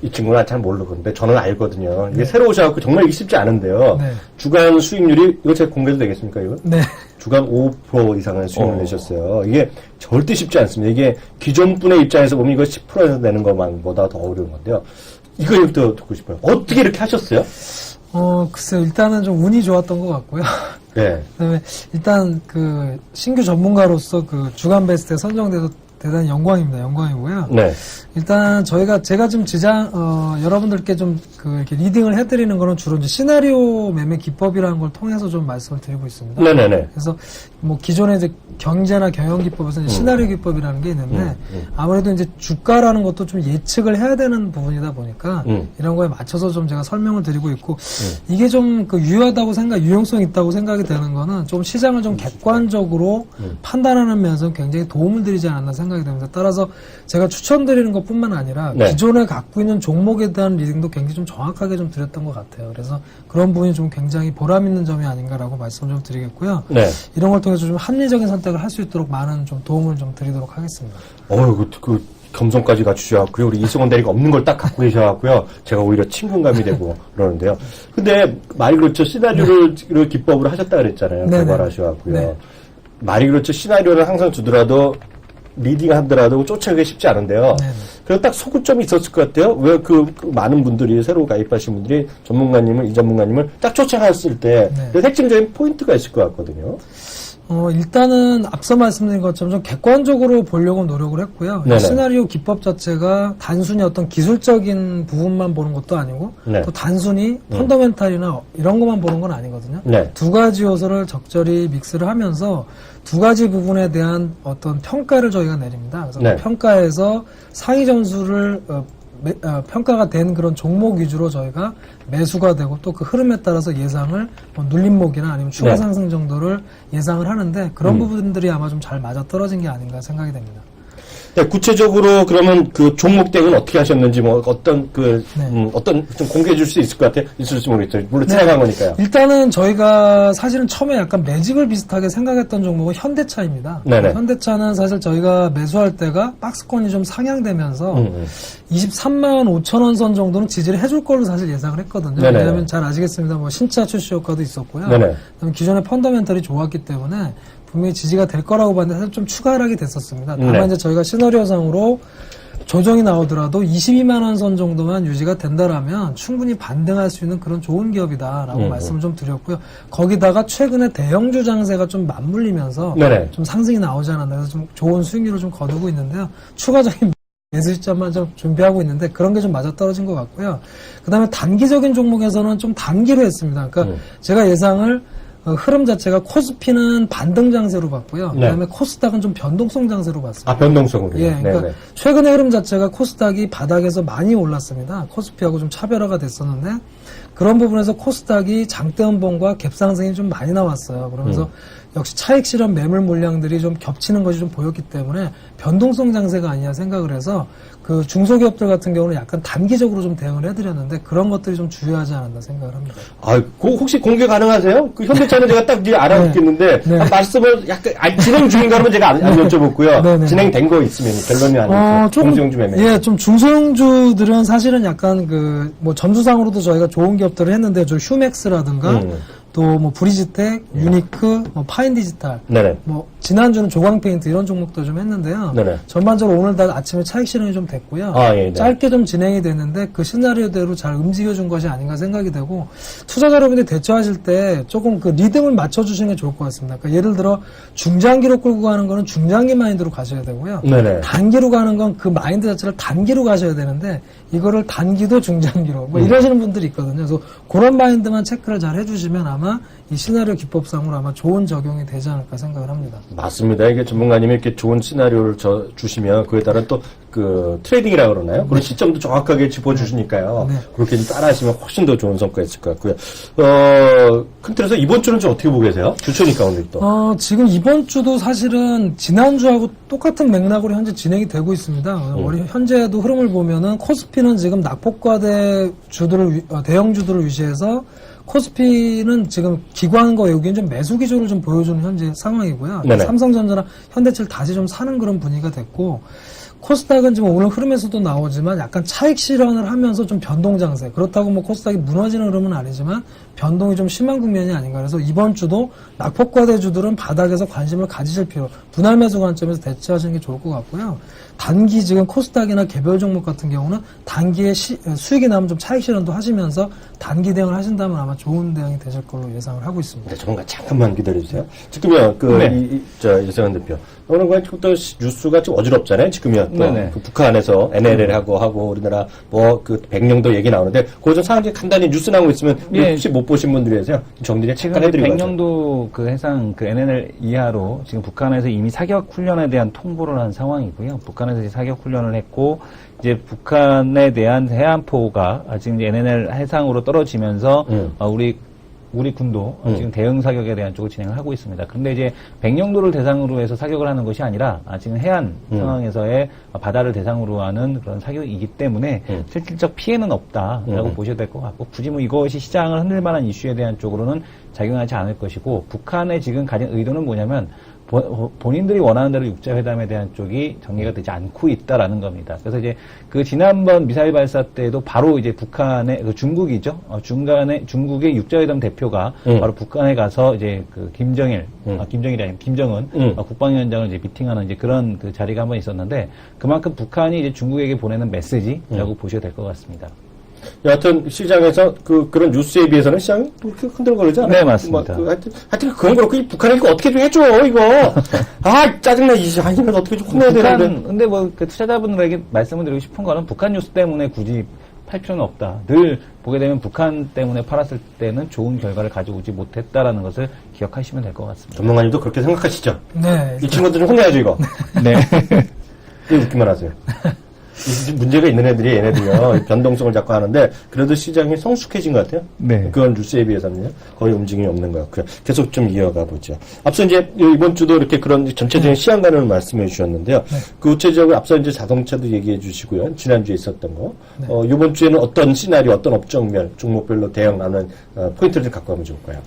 이 친구는 잘 모르는데 저는 알거든요. 이게 새로 오셔갖고 정말 이게 쉽지 않은데요. 네. 주간 수익률이, 이거 제가 공개도 되겠습니까, 이거? 네. 주간 5% 이상의 수익을 내셨어요. 이게 절대 쉽지 않습니다. 이게 기존 분의 입장에서 보면 이거 10%에서 내는 것만보다 더 어려운 건데요. 이거부터 듣고 싶어요. 어떻게 이렇게 하셨어요? 글쎄요. 일단은 좀 운이 좋았던 것 같고요. 네. 그다음에 일단 신규 전문가로서 주간 베스트에 선정돼서 대단히 영광입니다. 영광이고요. 네. 일단 제가 좀 여러분들께 이렇게 리딩을 해드리는 거는 주로 이제 시나리오 매매 기법이라는 걸 통해서 좀 말씀을 드리고 있습니다. 네네네. 그래서 기존의 이제 경제나 경영 기법에서 이제 시나리오 기법이라는 게 있는데 아무래도 이제 주가라는 것도 좀 예측을 해야 되는 부분이다 보니까 이런 거에 맞춰서 좀 제가 설명을 드리고 있고 이게 좀 유효하다고 유용성 있다고 생각이 되는 거는 좀 시장을 좀 객관적으로 판단하는 면에서 굉장히 도움을 드리지 않았나 생각이 됩니다. 따라서 제가 추천드리는 것뿐만 아니라 네. 기존에 갖고 있는 종목에 대한 리딩도 굉장히 좀 정확하게 좀 드렸던 것 같아요. 그래서 그런 부분이 좀 굉장히 보람 있는 점이 아닌가라고 말씀을 좀 드리겠고요. 네. 이런 걸 통해서 좀 합리적인 선택을 할 수 있도록 많은 좀 도움을 좀 드리도록 하겠습니다. 겸손까지 갖추셔갖고요. 우리 이승원 대리가 없는 걸 딱 갖고 계셔갖고요. 제가 오히려 친근감이 되고 그러는데요. 근데 말이 그렇죠. 시나리오를 기법으로 하셨다 그랬잖아요. 네네. 개발하셔갖고요. 네. 말이 그렇죠. 시나리오를 항상 주더라도 리딩 하더라도 쫓아가기 쉽지 않은데요. 네네. 그래서 딱 소구점이 있었을 것 같아요. 왜 그 많은 분들이, 새로 가입하신 분들이 이 전문가님을 딱 쫓아갔을 때 네. 핵심적인 포인트가 있을 것 같거든요. 일단은 앞서 말씀드린 것처럼 좀 객관적으로 보려고 노력을 했고요. 네네. 시나리오 기법 자체가 단순히 어떤 기술적인 부분만 보는 것도 아니고 네. 또 단순히 펀더멘탈이나 이런 것만 보는 건 아니거든요. 네. 두 가지 요소를 적절히 믹스를 하면서 두 가지 부분에 대한 어떤 평가를 저희가 내립니다. 그래서 네. 그 평가에서 상위 점수를 평가가 된 그런 종목 위주로 저희가 매수가 되고 또 그 흐름에 따라서 예상을 눌림목이나 아니면 추가 네. 상승 정도를 예상을 하는데 그런 부분들이 아마 좀 잘 맞아 떨어진 게 아닌가 생각이 됩니다. 네, 구체적으로 그러면 그 종목 대응은 어떻게 하셨는지 어떤 좀 공개해 줄 수 있을 것 같아요? 있을지 모르겠어요. 물론 지나간 거니까요. 일단은 저희가 사실은 처음에 약간 매직을 비슷하게 생각했던 종목은 현대차입니다. 네네. 현대차는 사실 저희가 매수할 때가 박스권이 좀 상향되면서 23만 5천 원 선 정도는 지지를 해줄 걸로 사실 예상을 했거든요. 네네. 왜냐하면 잘 아시겠습니다. 신차 출시 효과도 있었고요. 네네. 그다음에 기존의 펀더멘털이 좋았기 때문에 분명히 지지가 될 거라고 봤는데 사실 좀 추가 하락이 됐었습니다. 다만 네. 이제 저희가 시나리오상으로 조정이 나오더라도 22만 원 선 정도만 유지가 된다라면 충분히 반등할 수 있는 그런 좋은 기업이다라고 말씀을 좀 드렸고요. 거기다가 최근에 대형주 장세가 좀 맞물리면서 네네. 좀 상승이 나오지 않았나 해서 좀 좋은 수익률을 좀 거두고 있는데요. 추가적인 매수 시점만 좀 준비하고 있는데 그런 게 좀 맞아떨어진 것 같고요. 그 다음에 단기적인 종목에서는 좀 단기로 했습니다. 그러니까 제가 예상을 흐름 자체가 코스피는 반등 장세로 봤고요. 네. 그다음에 코스닥은 좀 변동성 장세로 봤습니다. 변동성으로. 예, 그러니까 네네. 최근의 흐름 자체가 코스닥이 바닥에서 많이 올랐습니다. 코스피하고 좀 차별화가 됐었는데 그런 부분에서 코스닥이 장대 음봉과 갭 상승이 좀 많이 나왔어요. 그러면서 역시 차익 실현 매물 물량들이 좀 겹치는 것이 좀 보였기 때문에 변동성 장세가 아니냐 생각을 해서 그 중소기업들 같은 경우는 약간 단기적으로 좀 대응을 해드렸는데 그런 것들이 좀 주요하지 않았나 생각을 합니다. 혹시 공개 가능하세요? 그 현대차는 제가 딱 이제 알아듣겠는데, 네. 말씀을 약간, 진행 중인가 하면 제가 안 여쭤봤고요. 네, 네. 진행된 거 있으면 결론이 아니고, 중소형주 매매. 예, 좀 중소형주들은 사실은 약간 점수상으로도 저희가 좋은 기업들을 했는데, 저 휴맥스라든가, 또 뭐 브리지텍, 유니크, 뭐 파인디지털, 네네. 뭐 지난주는 조광페인트 이런 종목도 좀 했는데요. 네네. 전반적으로 오늘 다 아침에 차익 실현이 좀 됐고요. 아, 예, 네. 짧게 좀 진행이 됐는데 그 시나리오대로 잘 움직여준 것이 아닌가 생각이 되고 투자자 여러분들이 대처하실 때 조금 그 리듬을 맞춰주시는 게 좋을 것 같습니다. 그러니까 예를 들어 중장기로 끌고 가는 거는 중장기 마인드로 가셔야 되고요. 네네. 단기로 가는 건 그 마인드 자체를 단기로 가셔야 되는데 이거를 단기도 중장기로 뭐 이러시는 분들이 있거든요. 그래서 그런 마인드만 체크를 잘 해주시면 아마 이 시나리오 기법상으로 아마 좋은 적용이 되지 않을까 생각을 합니다. 맞습니다. 이게 전문가님이 이렇게 좋은 시나리오를 주시면 그에 따른 또 그 트레이딩이라고 그러나요? 그런 시점도 정확하게 짚어주시니까요. 네. 그렇게 좀 따라하시면 훨씬 더 좋은 성과가 있을 것 같고요. 큰 틀에서 이번 주는 좀 어떻게 보고 계세요? 주초니까 오늘 또. 지금 이번 주도 사실은 지난주하고 똑같은 맥락으로 현재 진행이 되고 있습니다. 현재도 흐름을 보면은 코스피는 지금 낙폭과대 대형주들을 위시해서 코스피는 지금 기관과 외국인 좀 매수 기조를 좀 보여주는 현재 상황이고요. 네네. 삼성전자나 현대차를 다시 좀 사는 그런 분위기가 됐고, 코스닥은 지금 오늘 흐름에서도 나오지만 약간 차익 실현을 하면서 좀 변동 장세. 그렇다고 뭐 코스닥이 무너지는 흐름은 아니지만 변동이 좀 심한 국면이 아닌가. 그래서 이번 주도 낙폭과대주들은 바닥에서 관심을 가지실 필요, 분할 매수 관점에서 대처하시는 게 좋을 것 같고요. 단기 지금 코스닥이나 개별 종목 같은 경우는 단기에 수익이 나면 좀 차익 실현도 하시면서 단기 대응을 하신다면 아마 좋은 대응이 되실 걸로 예상을 하고 있습니다. 네, 전문가 잠깐만 기다려주세요. 지금요, 이세환 대표. 오늘 또 뉴스가 좀 어지럽잖아요, 지금요. 또 네네. 그 북한에서 NLL 하고 우리나라 그 백령도 얘기 나오는데, 그거 좀 상황이 간단히 뉴스 나오고 있으면 예. 혹시 못 보신 분들이 계세요? 정리를 지금 잠깐 해드리고 가죠. 백령도 그 해상 그 NNL 이하로 지금 북한에서 이미 사격 훈련에 대한 통보를 한 상황이고요. 북한에서 이제 사격 훈련을 했고 이제 북한에 대한 해안포가 지금 이제 NNL 해상으로 떨어지면서 우리 군도 지금 대응 사격에 대한 쪽을 진행을 하고 있습니다. 그런데 이제 백령도를 대상으로 해서 사격을 하는 것이 아니라 지금 해안 상황에서의 바다를 대상으로 하는 그런 사격이기 때문에 실질적 피해는 없다라고 보셔야 될 것 같고 굳이 뭐 이것이 시장을 흔들 만한 이슈에 대한 쪽으로는 작용하지 않을 것이고 북한의 지금 가진 의도는 뭐냐면 본인들이 원하는 대로 육자회담에 대한 쪽이 전개가 되지 않고 있다라는 겁니다. 그래서 이제 그 지난번 미사일 발사 때도 바로 이제 북한의 그 중국이죠. 중국의 육자회담 대표가 바로 북한에 가서 이제 그 김정은이 아니라 김정은 국방위원장을 이제 미팅하는 이제 그런 그 자리가 한번 있었는데 그만큼 북한이 이제 중국에게 보내는 메시지라고 보셔야 될 것 같습니다. 여하튼 시장에서 그런 뉴스에 비해서는 시장이 그렇게 흔들거리지 않아요? 네, 맞습니다. 하여튼 그건 그렇고 이 북한이 이거 어떻게 좀 해줘 이거. 아 짜증나 이거 어떻게 좀 혼내야 되는데. 근데 뭐 그 투자자분들에게 말씀을 드리고 싶은 거는 북한 뉴스 때문에 굳이 팔 필요는 없다. 늘 보게 되면 북한 때문에 팔았을 때는 좋은 결과를 가져오지 못했다라는 것을 기억하시면 될 것 같습니다. 전문가님도 그렇게 생각하시죠? 네. 이 친구들 좀 혼내야죠 이거. 네. 왜 웃기만 하세요? 문제가 있는 애들이 얘네들이요. 변동성을 자꾸 하는데 그래도 시장이 성숙해진 것 같아요. 네. 그건 뉴스에 비해서는요. 거의 움직임이 없는 것 같고요. 계속 좀 이어가 보죠. 앞서 이제 이번 주도 이렇게 그런 전체적인 시황관을 말씀해 주셨는데요. 구체적으로 앞서 이제 자동차도 얘기해 주시고요. 지난주에 있었던 거. 이번 주에는 어떤 시나리오, 어떤 업종별, 종목별로 대응하는 포인트를 좀 갖고 가면 좋을까요?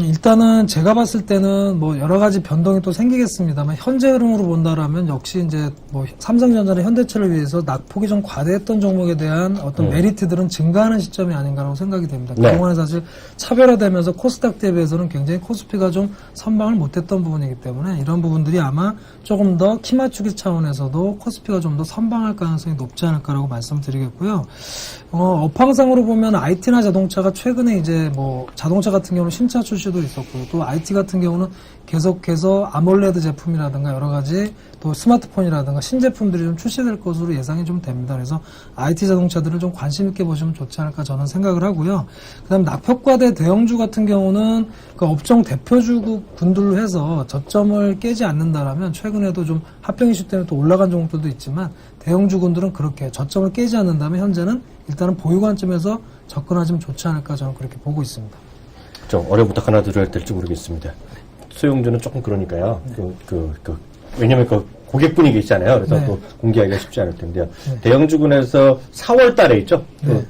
일단은 제가 봤을 때는 뭐 여러 가지 변동이 또 생기겠습니다만 현재 흐름으로 본다라면 역시 이제 뭐 삼성전자나 현대차를 위해서 낙폭이 좀 과대했던 종목에 대한 어떤 메리트들은 증가하는 시점이 아닌가라고 생각이 됩니다. 네. 그동안에 사실 차별화되면서 코스닥 대비해서는 굉장히 코스피가 좀 선방을 못했던 부분이기 때문에 이런 부분들이 아마 조금 더 키 맞추기 차원에서도 코스피가 좀 더 선방할 가능성이 높지 않을까라고 말씀드리겠고요. 업황상으로 보면 IT나 자동차가 최근에 이제 뭐 자동차 같은 경우는 신차 출시도 있었고요. 또 IT 같은 경우는 계속해서 아몰레드 제품이라든가 여러 가지 또 스마트폰이라든가 신제품들이 좀 출시될 것으로 예상이 좀 됩니다. 그래서 IT 자동차들을 좀 관심 있게 보시면 좋지 않을까 저는 생각을 하고요. 그다음 낙폭과대 대형주 같은 경우는 그 업종 대표주 군들로 해서 저점을 깨지 않는다라면 최근에도 좀 합병 이슈 때문에 또 올라간 종목들도 있지만 대형주 군들은 그렇게 저점을 깨지 않는다면 현재는 일단은 보유 관점에서 접근하시면 좋지 않을까 저는 그렇게 보고 있습니다. 좀 어려부터 하나 드려야 될지 모르겠습니다. 소형주는 조금 그러니까요. 왜냐면 고객 분위기 있잖아요. 그래서 네. 또 공개하기가 쉽지 않을 텐데요. 대형주군에서 4월 달에 있죠?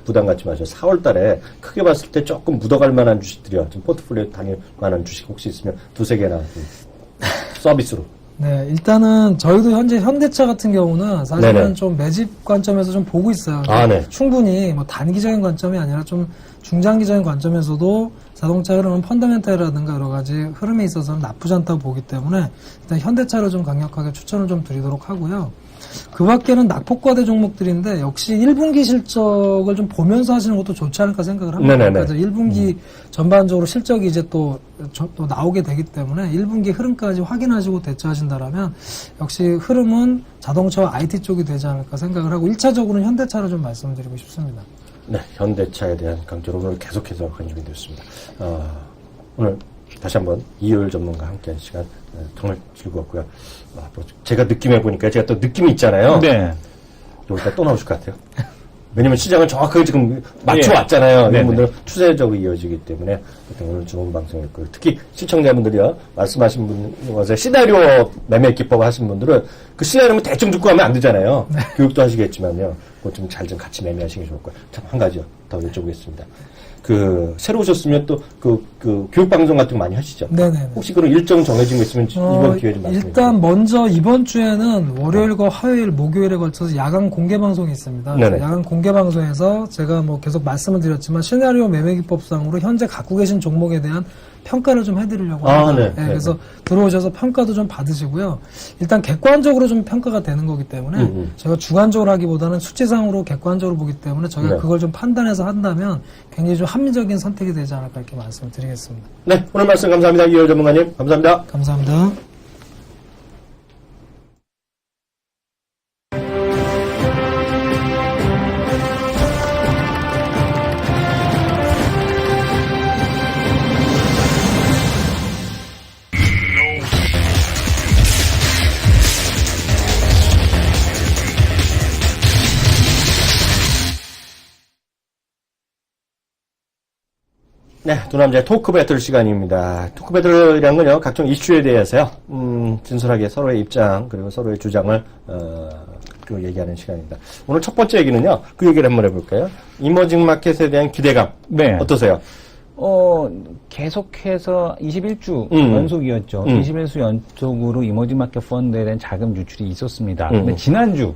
부담 갖지 마시고 4월 달에 크게 봤을 때 조금 묻어갈 만한 주식들이요. 좀 포트폴리오에 다닐 만한 주식 혹시 있으면 두세 개나 서비스로 네, 일단은 저희도 현재 현대차 같은 경우는 사실은 네네. 좀 매집 관점에서 좀 보고 있어요. 아, 네. 충분히 뭐 단기적인 관점이 아니라 좀 중장기적인 관점에서도 자동차 흐름은 펀더멘탈이라든가 여러 가지 흐름에 있어서는 나쁘지 않다고 보기 때문에 일단 현대차를 좀 강력하게 추천을 좀 드리도록 하고요. 그 밖에는 낙폭과대 종목들인데 역시 1분기 실적을 좀 보면서 하시는 것도 좋지 않을까 생각을 합니다. 네네네. 그러니까 1분기 전반적으로 실적이 이제 또 나오게 되기 때문에 1분기 흐름까지 확인하시고 대처하신다라면 역시 흐름은 자동차와 IT 쪽이 되지 않을까 생각을 하고 1차적으로는 현대차를 좀 말씀드리고 싶습니다. 네, 현대차에 대한 강조로 오늘 계속해서 관심이 되었습니다. 오늘 다시 한번 이효율 전문가와 함께한 시간 정말 즐거웠고요. 제가 느낌해 보니까 제가 또 느낌이 있잖아요. 네. 여기다 또 나오실 것 같아요. 왜냐면 시장은 정확하게 지금 맞춰왔잖아요. 네. 이런 분들은 추세적으로 이어지기 때문에 오늘 좋은 방송이었고요. 특히 시청자분들이요. 말씀하신 분, 와서 시나리오 매매 기법 하신 분들은 그 시나리오는 대충 듣고 하면 안 되잖아요. 교육도 하시겠지만요. 그거 좀 잘 좀 같이 매매하시는 게 좋을 거예요. 참, 한 가지요. 더 여쭤보겠습니다. 새로 오셨으면 또 교육방송 같은 거 많이 하시죠? 네네. 혹시 그런 일정 정해진 거 있으면 이번 기회에 좀 말씀해 주세요. 일단 먼저 이번 주에는 월요일과 화요일, 목요일에 걸쳐서 야간 공개 방송이 있습니다. 네네. 야간 공개 방송에서 제가 뭐 계속 말씀을 드렸지만 시나리오 매매 기법상으로 현재 갖고 계신 종목에 대한 평가를 좀 해드리려고 합니다. 네. 그래서 들어오셔서 평가도 좀 받으시고요. 일단 객관적으로 좀 평가가 되는 거기 때문에 저희가 주관적으로 하기보다는 수치상으로 객관적으로 보기 때문에 저희가 네. 그걸 좀 판단해서 한다면 굉장히 좀 합리적인 선택이 되지 않을까 이렇게 말씀을 드리겠습니다. 네, 오늘 말씀 감사합니다. 이효율 전문가님. 감사합니다. 감사합니다. 네, 두 남자의 토크 배틀 시간입니다. 토크 배틀이란 건요, 각종 이슈에 대해서요, 진솔하게 서로의 입장, 그리고 서로의 주장을, 얘기하는 시간입니다. 오늘 첫 번째 얘기는요, 그 얘기를 한번 해볼까요? 이머징 마켓에 대한 기대감. 네. 어떠세요? 계속해서 21주 연속이었죠. 21주 연속으로 이머징 마켓 펀드에 대한 자금 유출이 있었습니다. 근데 지난주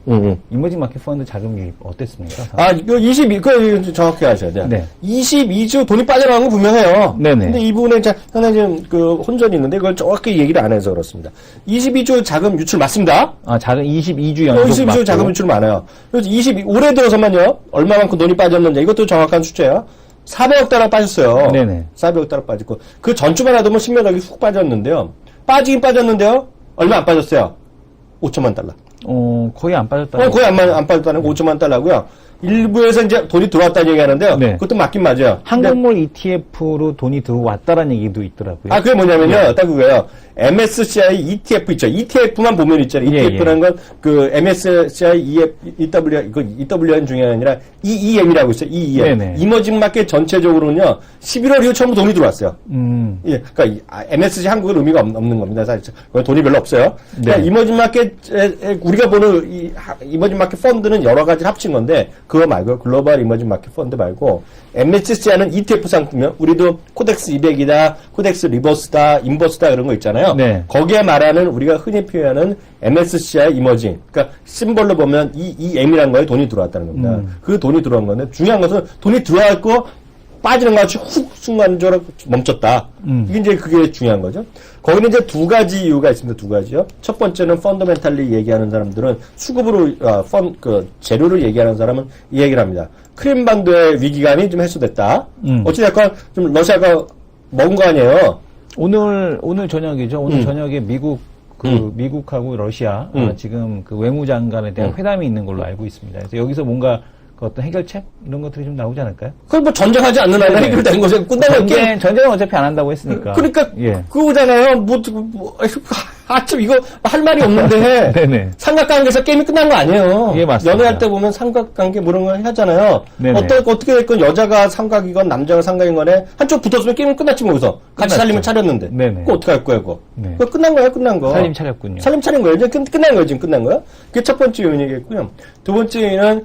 이머징 마켓 펀드 자금 유입 어땠습니까? 이거 정확히 아셔야 돼요. 네. 22주 돈이 빠져나간 건 분명해요. 네네. 근데 이 부분에 상당히 지금 혼전이 있는데 그걸 정확히 얘기를 안 해서 그렇습니다. 22주 자금 유출 맞습니다. 자금 22주 연속 22주 맞고. 자금 유출 많아요. 그래서 올해 들어서만요, 얼마만큼 돈이 빠졌는지 이것도 정확한 숫자예요. 400억 달러 빠졌어요. 네네. 400억 달러 빠졌고, 그 전주만 하더면 10몇억이 훅 빠졌는데요. 빠지긴 빠졌는데요. 얼마 안 빠졌어요? 5천만 달러. 거의 안 빠졌다. 거의 안 빠졌다는 거 5천만 달러고요. 일부에서 이제 돈이 들어왔다는 얘기 하는데요. 네. 그것도 맞긴 맞아요. 한국물 ETF로 돈이 들어왔다라는 얘기도 있더라고요. 그게 뭐냐면요. 딱 그거예요. MSCI ETF 있죠. ETF만 보면 있잖아요. 예, ETF라는 건 MSCI EWN 중에 아니라 EEM이라고 있어요. EEM. 네네. 이머징 마켓 전체적으로는요. 11월 이후 처음부터 돈이 들어왔어요. 예. 그러니까 MSCI 한국은 의미가 없는 겁니다. 사실 돈이 별로 없어요. 네. 그러니까 이머징 마켓에 우리가 보는 이머징 마켓 펀드는 여러 가지를 합친 건데 그거 말고 글로벌 이머징 마켓 펀드 말고 MSCI는 ETF 상품이요. 우리도 코덱스 200이다, 코덱스 리버스다, 인버스다 그런 거 있잖아요. 네. 거기에 말하는 우리가 흔히 표현하는 MSCI 이머징. 그러니까 심벌로 보면 EEM이라는 거에 돈이 들어왔다는 겁니다. 그 돈이 들어온 건데 중요한 것은 돈이 들어왔고 빠지는 것 같이 훅 순간적으로 멈췄다. 이게 이제 그게 중요한 거죠. 거기는 이제 두 가지 이유가 있습니다. 두 가지요. 첫 번째는 펀더멘탈리 얘기하는 사람들은 수급으로 재료를 얘기하는 사람은 이 얘기를 합니다. 크림반도의 위기감이 좀 해소됐다. 어찌됐건 좀 러시아가 먹은 거 아니에요. 오늘 저녁이죠. 오늘 저녁에 미국하고 러시아 지금 그 외무장관에 대한 회담이 있는 걸로 알고 있습니다. 그래서 여기서 뭔가 그 어떤 해결책 이런 것들이 좀 나오지 않을까요? 그럼 뭐 전쟁하지 않는 한은 해결된 거죠. 끝나면 전쟁은 어차피 안 한다고 했으니까. 그러니까 예. 그거잖아요. 참 이거 할 말이 없는데 네네. 삼각관계에서 게임이 끝난 거 아니에요. 예, 맞습니다. 연애할 때 보면 삼각관계 뭐 이런 거 하잖아요. 네네. 어떻게 됐건 여자가 삼각이건 남자가 삼각인 거네. 한쪽 붙었으면 게임은 끝났지 뭐 거기서. 같이 끝났죠. 살림을 차렸는데. 네네. 그거 어떻게 할 거야 그거. 네. 그거 끝난 거야 끝난 거. 살림 차렸군요. 살림 차린 거예요. 이제 끝난 거예요 지금 끝난 거야. 그게 첫 번째 요인이겠고요. 두 번째는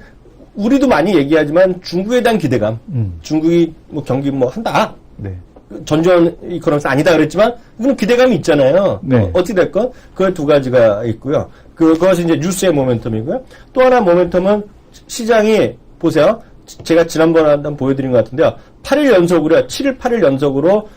우리도 많이 얘기하지만 중국에 대한 기대감. 중국이 뭐 경기 뭐 한다. 네. 전전 이코노미스트 아니다 그랬지만 그건 기대감이 있잖아요. 네. 어떻게 될건 그 두 가지가 있고요. 그것이 이제 뉴스의 모멘텀이고요. 또 하나 모멘텀은 시장이 보세요. 제가 지난번에 한번 보여드린 것 같은데요. 8일 연속으로 7일 8일 연속으로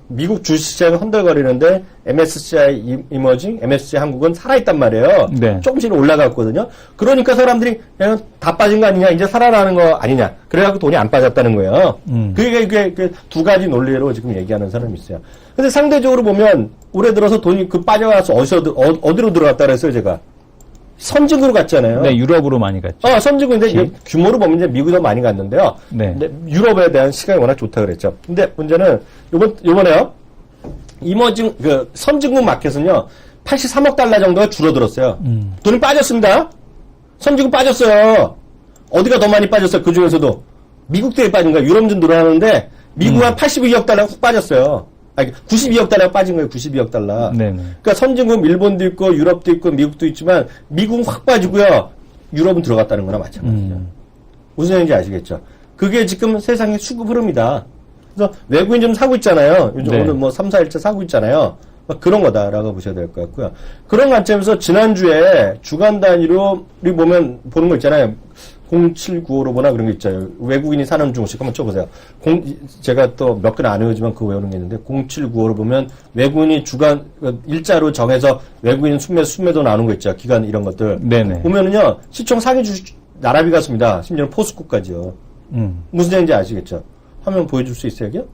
미국 주식시장이 헌들거리는데 MSCI 이머징, MSCI 한국은 살아있단 말이에요. 네. 조금씩 올라갔거든요. 그러니까 사람들이 그냥 다 빠진 거 아니냐, 이제 살아나는 거 아니냐. 그래갖고 돈이 안 빠졌다는 거예요. 그게 두 가지 논리로 지금 얘기하는 사람이 있어요. 근데 상대적으로 보면 올해 들어서 돈이 빠져가서 어디로 들어갔다 그랬어요, 제가. 선진국으로 갔잖아요. 네, 유럽으로 많이 갔죠. 선진국인데 이제 규모로 보면 이제 미국이 더 많이 갔는데요. 네. 근데 유럽에 대한 시간이 워낙 좋다 그랬죠. 근데 문제는 요번에요. 이머징 선진국 마켓은요. 83억 달러 정도가 줄어들었어요. 돈이 빠졌습니다. 선진국 빠졌어요. 어디가 더 많이 빠졌어요? 그 중에서도 미국들이 빠진 거예요. 유럽은 늘어나는데 미국은 한 82억 달러가 훅 빠졌어요. 92억 달러가 빠진 거예요. 92억 달러. 네네. 그러니까 선진국 일본도 있고 유럽도 있고 미국도 있지만 미국은 확 빠지고요. 유럽은 들어갔다는 거나 마찬가지죠. 무슨 얘기인지 아시겠죠? 그게 지금 세상의 수급 흐름이다. 그래서 외국인 좀 사고 있잖아요. 요즘 네. 오늘 뭐 3, 4일째 사고 있잖아요. 막 그런 거다라고 보셔야 될 것 같고요. 그런 관점에서 지난주에 주간 단위로 우리 보는 거 있잖아요. 0795로 보나 그런 게 있잖아요. 외국인이 사는 중식 한번 쳐보세요. 제가 또 몇 개는 안 외우지만 그거 외우는 게 있는데 0795로 보면 외국인이 주간 일자로 정해서 외국인 순매도 나오는 거 있죠. 기간 이런 것들. 네네. 보면은요. 시총 상위 주식 나라비 같습니다. 심지어는 포스코까지요. 무슨 얘기인지 아시겠죠? 화면 보여줄 수 있어요, 여기요?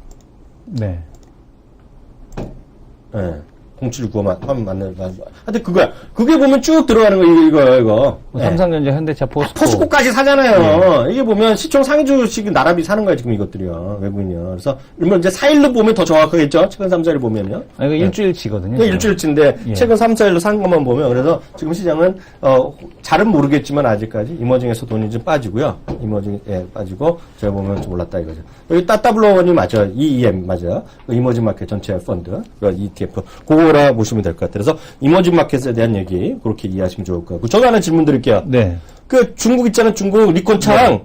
네. 네. 0795만 하면 맞는 하여튼 그거야. 그게 보면 쭉 들어가는 거 이거. 뭐 삼성전자, 현대차, 포스코. 포스코까지 사잖아요. 이게 보면 시총 상위 주식 나라비 사는 거야 지금 이것들이요. 외국인이요. 그래서 일본 이제 4일로 보면 더 정확하겠죠. 최근 3, 4일 보면요. 이거 일주일치거든요. 네, 일주일치인데 예. 최근 3, 4일로 산 것만 보면 그래서 지금 시장은 잘은 모르겠지만 아직까지 이머징에서 돈이 좀 빠지고요. 이머징에 빠지고 제가 보면 좀 올랐다 이거죠. 여기 따따블로원이 맞아요. EEM 맞아요. 이머징 마켓 전체 펀드 ETF 그거라 보시면 될 것 같아요. 그래서 이머징 마켓에 대한 얘기 그렇게 이해하시면 좋을 것 같고 저도 하나 질문 드릴게요. 네. 그 중국 있잖아요. 중국 리콘창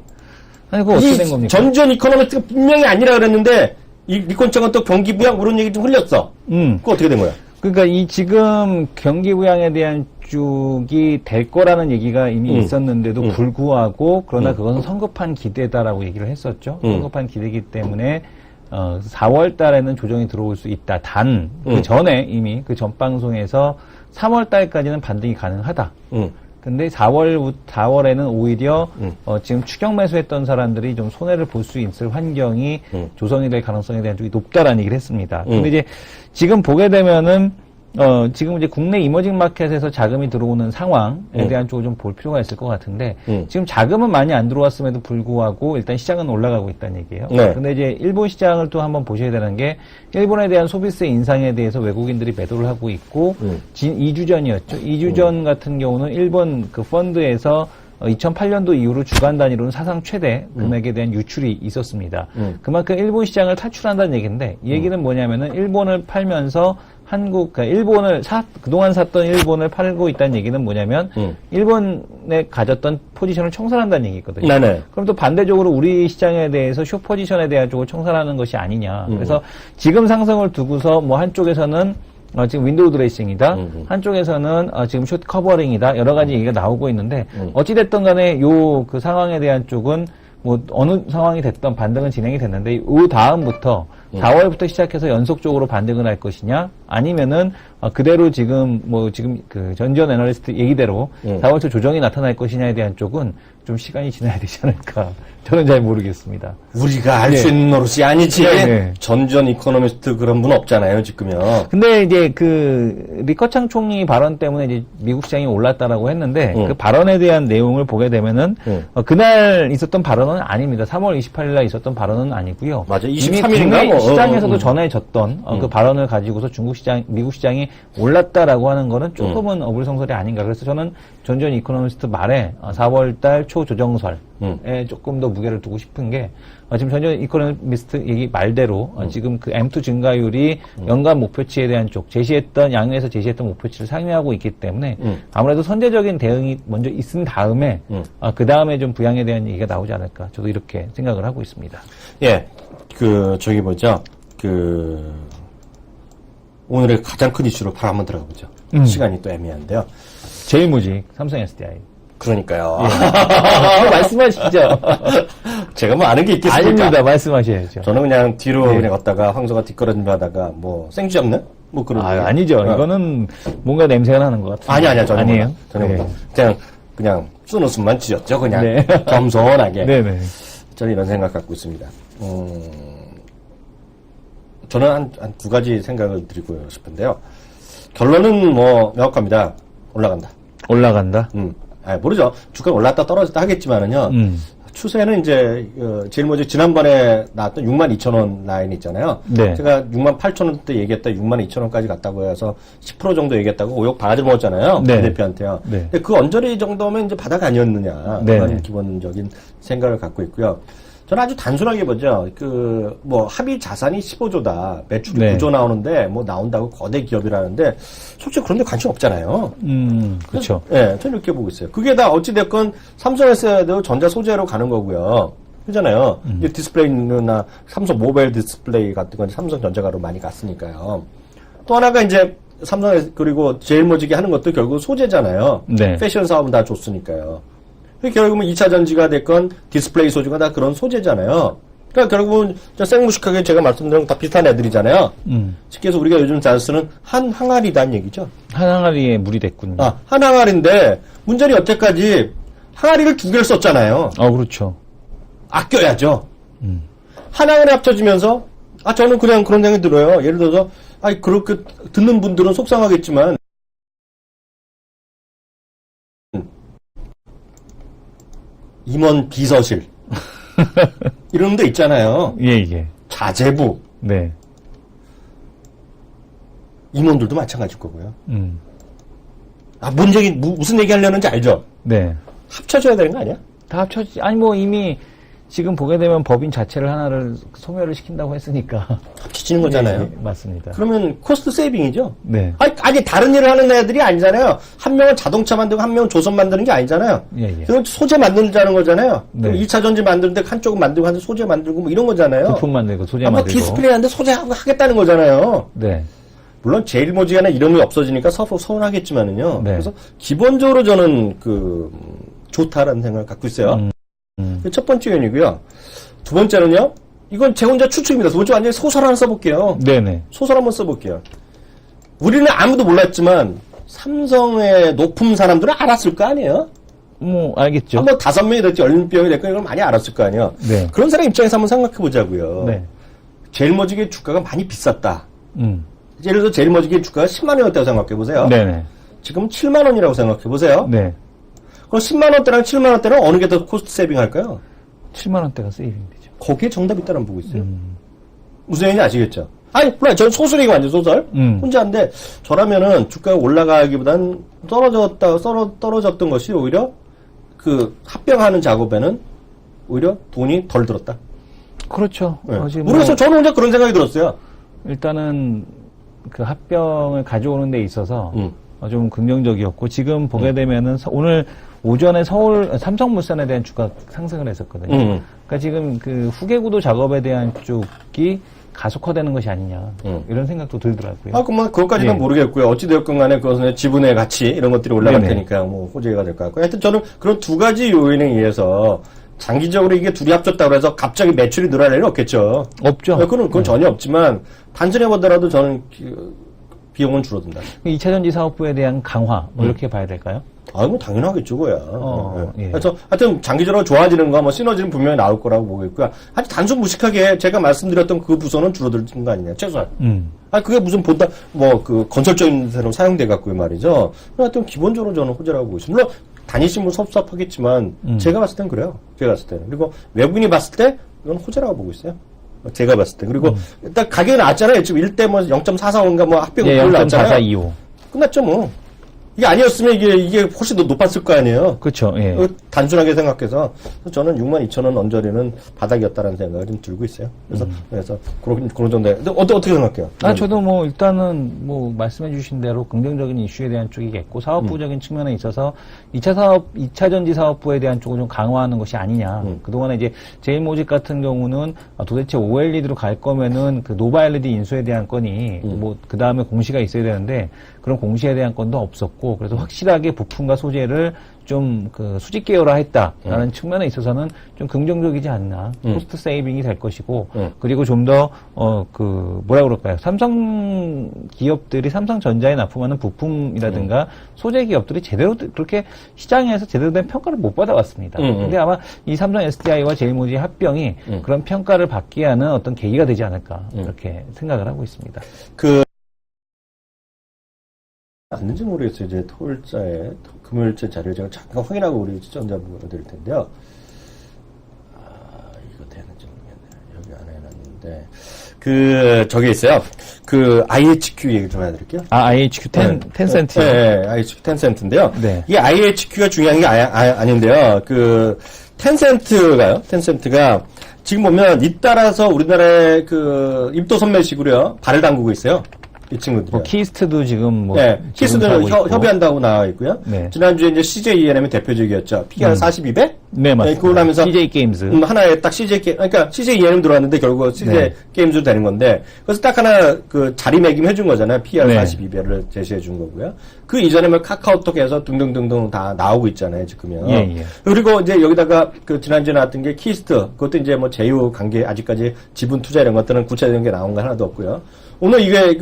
아니, 그거 어떻게 된 겁니까? 전전 이코노미스트가 분명히 아니라 그랬는데 이 리콘창은 또 경기 부양 그런 얘기 좀 흘렸어. 그거 어떻게 된 거야? 그러니까 이 지금 경기 부양에 대한 쪽이 될 거라는 얘기가 이미 있었는데도 불구하고 그러나 그것은 성급한 기대다라고 얘기를 했었죠. 성급한 기대이기 때문에 4월 달에는 조정이 들어올 수 있다. 단 그 전에 이미 그 전 방송에서 3월 달까지는 반등이 가능하다. 근데 4월에는 오히려 지금 추격 매수했던 사람들이 좀 손해를 볼 수 있을 환경이 조성이 될 가능성에 대한 쪽이 높다라는 얘기를 했습니다. 근데 이제 지금 보게 되면은 지금 이제 국내 이머징 마켓에서 자금이 들어오는 상황에 대한 쪽을 좀 볼 필요가 있을 것 같은데 지금 자금은 많이 안 들어왔음에도 불구하고 일단 시장은 올라가고 있다는 얘기예요. 네. 근데 이제 일본 시장을 또 한번 보셔야 되는 게 일본에 대한 소비세 인상에 대해서 외국인들이 매도를 하고 있고 2주 전이었죠. 2주 전 같은 경우는 일본 그 펀드에서 2008년도 이후로 주간 단위로는 사상 최대 금액에 대한 유출이 있었습니다. 그만큼 일본 시장을 탈출한다는 얘기인데 이 얘기는 뭐냐면은 일본을 팔면서 그러니까 그동안 샀던 일본을 팔고 있다는 얘기는 뭐냐면 일본에 가졌던 포지션을 청산한다는 얘기거든요. 네네. 그럼 또 반대적으로 우리 시장에 대해서 숏 포지션에 대한 쪽을 청산하는 것이 아니냐. 그래서 지금 상승을 두고서 뭐 한쪽에서는 지금 윈도우 드레싱이다. 한쪽에서는 지금 숏 커버링이다. 여러 가지 얘기가 나오고 있는데 어찌됐든 간에 그 상황에 대한 쪽은 뭐 어느 상황이 됐던 반등은 진행이 됐는데 이 다음부터 4월부터 시작해서 연속적으로 반등을 할 것이냐 아니면은 그대로 지금 그 전지현 애널리스트 얘기대로 4월 초 조정이 나타날 것이냐에 대한 쪽은 좀 시간이 지나야 되지 않을까. 저는 잘 모르겠습니다. 우리가 알 수 네. 있는 노릇이 아니지. 네. 전전 이코노미스트 그런 분 없잖아요, 지금요. 근데 이제 그 리커창 총리 발언 때문에 이제 미국 시장이 올랐다라고 했는데 그 발언에 대한 내용을 보게 되면은 그날 있었던 발언은 아닙니다. 3월 28일 날 있었던 발언은 아니고요. 맞아. 이미 23일인가 국내 시장에서도 전해졌던 그 발언을 가지고서 미국 시장이 올랐다라고 하는 거는 조금은 어불성설이 아닌가. 그래서 저는 전전 이코노미스트 말에 4월 달 초 조정설에 조금 더 무게를 두고 싶은 게 지금 전전 이코노미스트 얘기 말대로 지금 그 M2 증가율이 연간 목표치에 대한 쪽 양회에서 제시했던 목표치를 상회하고 있기 때문에 아무래도 선제적인 대응이 먼저 있은 다음에 그 다음에 좀 부양에 대한 얘기가 나오지 않을까 저도 이렇게 생각을 하고 있습니다. 예, 저기 뭐죠? 오늘의 가장 큰 이슈로 바로 한번 들어가 보죠. 시간이 또 애매한데요. 제일모직 삼성 SDI. 그러니까요. 말씀하시죠. 제가 뭐 아는 게 있겠습니까? 아닙니다. 말씀하셔야죠. 저는 그냥 뒤로 네. 그냥 걷다가 황소가 뒷걸음질 하다가 뭐 생쥐 잡는? 뭐 그런. 아니죠. 이거는 뭔가 냄새가 나는 것 같아요. 아니요. 저는 아니에요. 저는 네. 그냥 쓰는 숨만 쥐었죠. 그냥 네. 겸손하게. 네네. 저는 이런 생각 갖고 있습니다. 저는 한 두 가지 생각을 드리고 싶은데요. 결론은 뭐 명확합니다. 올라간다. 모르죠. 주가 올랐다 떨어졌다 하겠지만은요. 추세는 이제 제일 먼저 지난번에 나왔던 62,000원 라인 있잖아요. 네. 제가 68,000원 때 얘기했다 62,000원까지 갔다고 해서 10% 정도 얘기했다고 오욕 바가지 먹었잖아요. 네. 대표한테요. 네. 근데 그 언저리 정도면 이제 바닥 아니었느냐. 네. 그런 기본적인 생각을 갖고 있고요. 저는 아주 단순하게 보죠. 합의 자산이 15조다. 매출이 네. 9조 나오는데, 나온다고 거대 기업이라는데, 솔직히 그런데 관심 없잖아요. 그렇죠. 예, 저는 이렇게 보고 있어요. 그게 다 어찌됐건 삼성에서도 전자 소재로 가는 거고요. 그잖아요. 이제 디스플레이나 삼성 모바일 디스플레이 같은 건 삼성전자가로 많이 갔으니까요. 또 하나가 이제 삼성에서, 그리고 제일모직이 하는 것도 결국 소재잖아요. 네. 패션 사업은 다 줬으니까요. 결국은 2차 전지가 됐건 디스플레이 소재가 다 그런 소재잖아요. 그러니까 결국은 생무식하게 제가 말씀드린 건 다 비슷한 애들이잖아요. 쉽게 해서 우리가 요즘 잘 쓰는 한 항아리다는 얘기죠. 한 항아리에 물이 됐군요. 한 항아리인데 문제는 여태까지 항아리를 두 개를 썼잖아요. 그렇죠. 아껴야죠. 한 항아리 합쳐지면서 저는 그냥 그런 생각이 들어요. 예를 들어서 그렇게 듣는 분들은 속상하겠지만 임원 비서실 이런 데 있잖아요. 예. 자재부 네. 임원들도 마찬가지일 거고요. 무슨 얘기 하려는지 알죠? 네. 합쳐져야 되는 거 아니야? 다 합쳐지, 이미 지금 보게 되면 법인 자체를 하나를 소멸을 시킨다고 했으니까. 합쳐지는 거잖아요. 네, 맞습니다. 그러면 코스트 세이빙이죠? 네. 아니, 다른 일을 하는 애들이 아니잖아요. 한 명은 자동차 만들고 한 명은 조선 만드는 게 아니잖아요. 예. 그건 소재 만드는 거잖아요. 네. 2차 전지 만드는데 한쪽은 만들고 한쪽 소재 만들고 뭐 이런 거잖아요. 부품 만들고 소재 만들고. 디스플레이 하는데 소재 하겠다는 거잖아요. 네. 물론 제일모직이나 이름이 없어지니까 서운하겠지만은요. 네. 그래서 기본적으로 저는 좋다라는 생각을 갖고 있어요. 첫 번째 요인이고요. 두 번째는요. 이건 제 혼자 추측입니다. 두 번째 완전히 소설 하나 써볼게요. 네네. 소설 한번 써볼게요. 우리는 아무도 몰랐지만 삼성의 높은 사람들은 알았을 거 아니에요? 알겠죠. 한번 5명이 됐지, 10명이 됐건 이걸 많이 알았을 거 아니에요? 네. 그런 사람 입장에서 한번 생각해 보자고요. 네. 제일모직의 주가가 많이 비쌌다. 음. 예를 들어서 제일모직의 주가가 10만 원이었다고 생각해 보세요. 네네. 지금 7만 원이라고 생각해 보세요. 네. 그럼 10만 원대랑 7만 원대는 어느 게 더 코스트 세이빙 할까요? 7만 원대가 세이빙 되죠. 거기에 정답이 있다는 보고 있어요. 무슨 얘기인지 아시겠죠? 몰라요. 저는 소설이고 완전 소설. 혼자인데, 저라면은 주가가 올라가기보단 떨어졌던 것이 오히려 합병하는 작업에는 오히려 돈이 덜 들었다. 그렇죠. 네. 모르겠어요. 저는 혼자 그런 생각이 들었어요. 일단은 합병을 가져오는 데 있어서 좀 긍정적이었고, 지금 보게 되면은 오늘 오전에 삼성물산에 대한 주가 상승을 했었거든요. 그러니까 지금 후계구도 작업에 대한 쪽이 가속화되는 것이 아니냐 이런 생각도 들더라고요. 그럼 그것까지는 모르겠고요. 어찌되었건 간에 그것은 지분의 가치 이런 것들이 올라갈 네네. 테니까 호재가 될 것 같고요. 하여튼 저는 그런 두 가지 요인에 의해서 장기적으로 이게 둘이 합쳤다고 해서 갑자기 매출이 늘어날 일은 없겠죠. 없죠. 그건 전혀 없지만 단순히 보더라도 저는 비용은 줄어든다. 2차 전지 사업부에 대한 강화 이렇게 봐야 될까요? 당연하겠죠, 그야. 예. 그래서 하여튼 장기적으로 좋아지는 거, 시너지는 분명히 나올 거라고 보고 있고요. 아주 단순 무식하게 제가 말씀드렸던 그 부서는 줄어드는 거 아니냐, 최소한. 그게 무슨 건설적인 새로 사용돼 갖고 말이죠. 하여튼 기본적으로 저는 호재라고 보고 있습니다. 물론 다니시면 섭섭하겠지만 제가 봤을 땐 그래요. 제가 봤을 때는. 그리고 외국인이 봤을 때 이건 호재라고 보고 있어요. 제가 봤을 때. 그리고 일단 가격이 나왔잖아요. 지금 1대 0.445인가 합병을 나왔잖아요. 0.4425. 끝났죠, 뭐. 이게 아니었으면 이게 훨씬 더 높았을 거 아니에요. 그렇죠. 예. 단순하게 생각해서 저는 62,000원 언저리는 바닥이었다라는 생각이 좀 들고 있어요. 그래서 그런 정도. 근데 어떻게 생각해요? 저도 뭐 일단은 뭐 말씀해주신 대로 긍정적인 이슈에 대한 쪽이겠고 사업부적인 측면에 있어서 2차 전지 사업부에 대한 쪽을 좀 강화하는 것이 아니냐. 그동안에 이제 제일모직 같은 경우는 도대체 OLED로 갈 거면은 그 노바 LED 인수에 대한 건이 뭐 그 다음에 공시가 있어야 되는데 그런 공시에 대한 건도 없었고 그래서 확실하게 부품과 소재를 좀 그 수직 계열화했다라는 측면에 있어서는 좀 긍정적이지 않나. 코스트 세이빙이 될 것이고 그리고 좀 더 그 뭐라 그럴까요? 삼성 기업들이 삼성전자에 납품하는 부품이라든가 소재 기업들이 제대로 그렇게 시장에서 제대로 된 평가를 못 받아왔습니다. 근데 아마 이 삼성 SDI와 제일모직 합병이 그런 평가를 받게 하는 어떤 계기가 되지 않을까 그렇게 생각을 하고 있습니다. 맞는지 모르겠어요. 이제 금요일째 자료를 제가 잠깐 확인하고 우리 시청자분들 드릴 텐데요. 이거 되는지 모르겠네요. 여기 안에 해놨는데. 저기 있어요. IHQ 얘기 좀 해드릴게요. IHQ 10센트. 네, IHQ 10센트인데요. 네. 이 IHQ가 중요한 게 아닌데요. 10센트가 지금 보면 잇따라서 우리나라의 입도선멸식으로요. 발을 담그고 있어요. 이 친구들이. 키스트도 지금 키스트는 협의한다고 나와 있고요. 네. 지난주에 이제 CJ ENM이 대표적이었죠. PER 42배? 네, 맞습니다. 그걸 하면서 CJ 게임즈. 하나에 딱 그러니까 CJ ENM 들어왔는데 결국 CJ 게임즈로 되는 건데, 그래서 딱 하나 자리매김 해준 거잖아요. PER 42배를 제시해 준 거고요. 그 이전에 카카오톡에서 등등등등 다 나오고 있잖아요, 지금요. 예. 그리고 이제 여기다가 지난주에 나왔던 게 키스트, 그것도 이제 제휴 관계, 아직까지 지분 투자 이런 것들은 구체적인 게 나온 거 하나도 없고요. 오늘 이게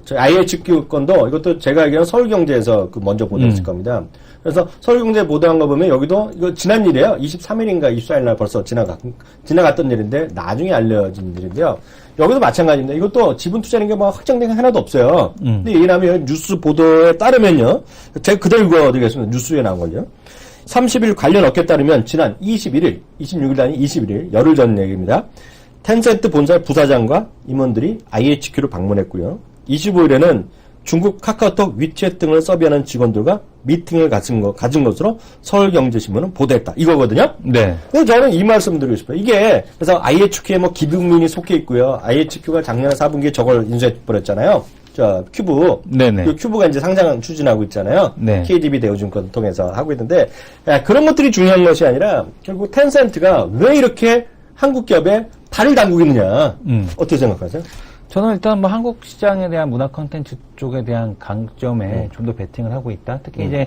저희 IHQ 건도 이것도 제가 알기로는 서울경제에서 먼저 보도했을 겁니다. 그래서 서울경제 보도한 거 보면 여기도 이거 지난 일이에요. 23일인가 24일 날 벌써 지나갔던 일인데 나중에 알려진 일인데요. 여기도 마찬가지입니다. 이것도 지분 투자는 게 확정된 게 하나도 없어요. 근데 얘기하면 뉴스 보도에 따르면요. 제가 그대로 읽어드리겠습니다. 뉴스에 나온 걸요. 30일 관련 업계에 따르면 지난 26일 아니 21일 열흘 전 얘기입니다. 텐센트 본사 부사장과 임원들이 IHQ를 방문했고요. 25일에는 중국 카카오톡, 위챗 등을 서비하는 직원들과 미팅을 가진 것으로 서울경제신문은 보도했다. 이거거든요. 네. 그래서 저는 이 말씀 드리고 싶어요. 이게 그래서 IHQ에 기부민이 속해 있고요. IHQ가 작년 4분기에 저걸 인수해버렸잖아요. 큐브. 네네. 그 큐브가 이제 상장 추진하고 있잖아요. 네. KDB 대우증권 통해서 하고 있는데, 그런 것들이 중요한 것이 아니라, 결국 텐센트가 왜 이렇게 한국 기업에 발을 담그고 있느냐. 어떻게 생각하세요? 저는 일단 한국 시장에 대한 문화 콘텐츠 쪽에 대한 강점에 좀 더 베팅을 하고 있다. 특히 이제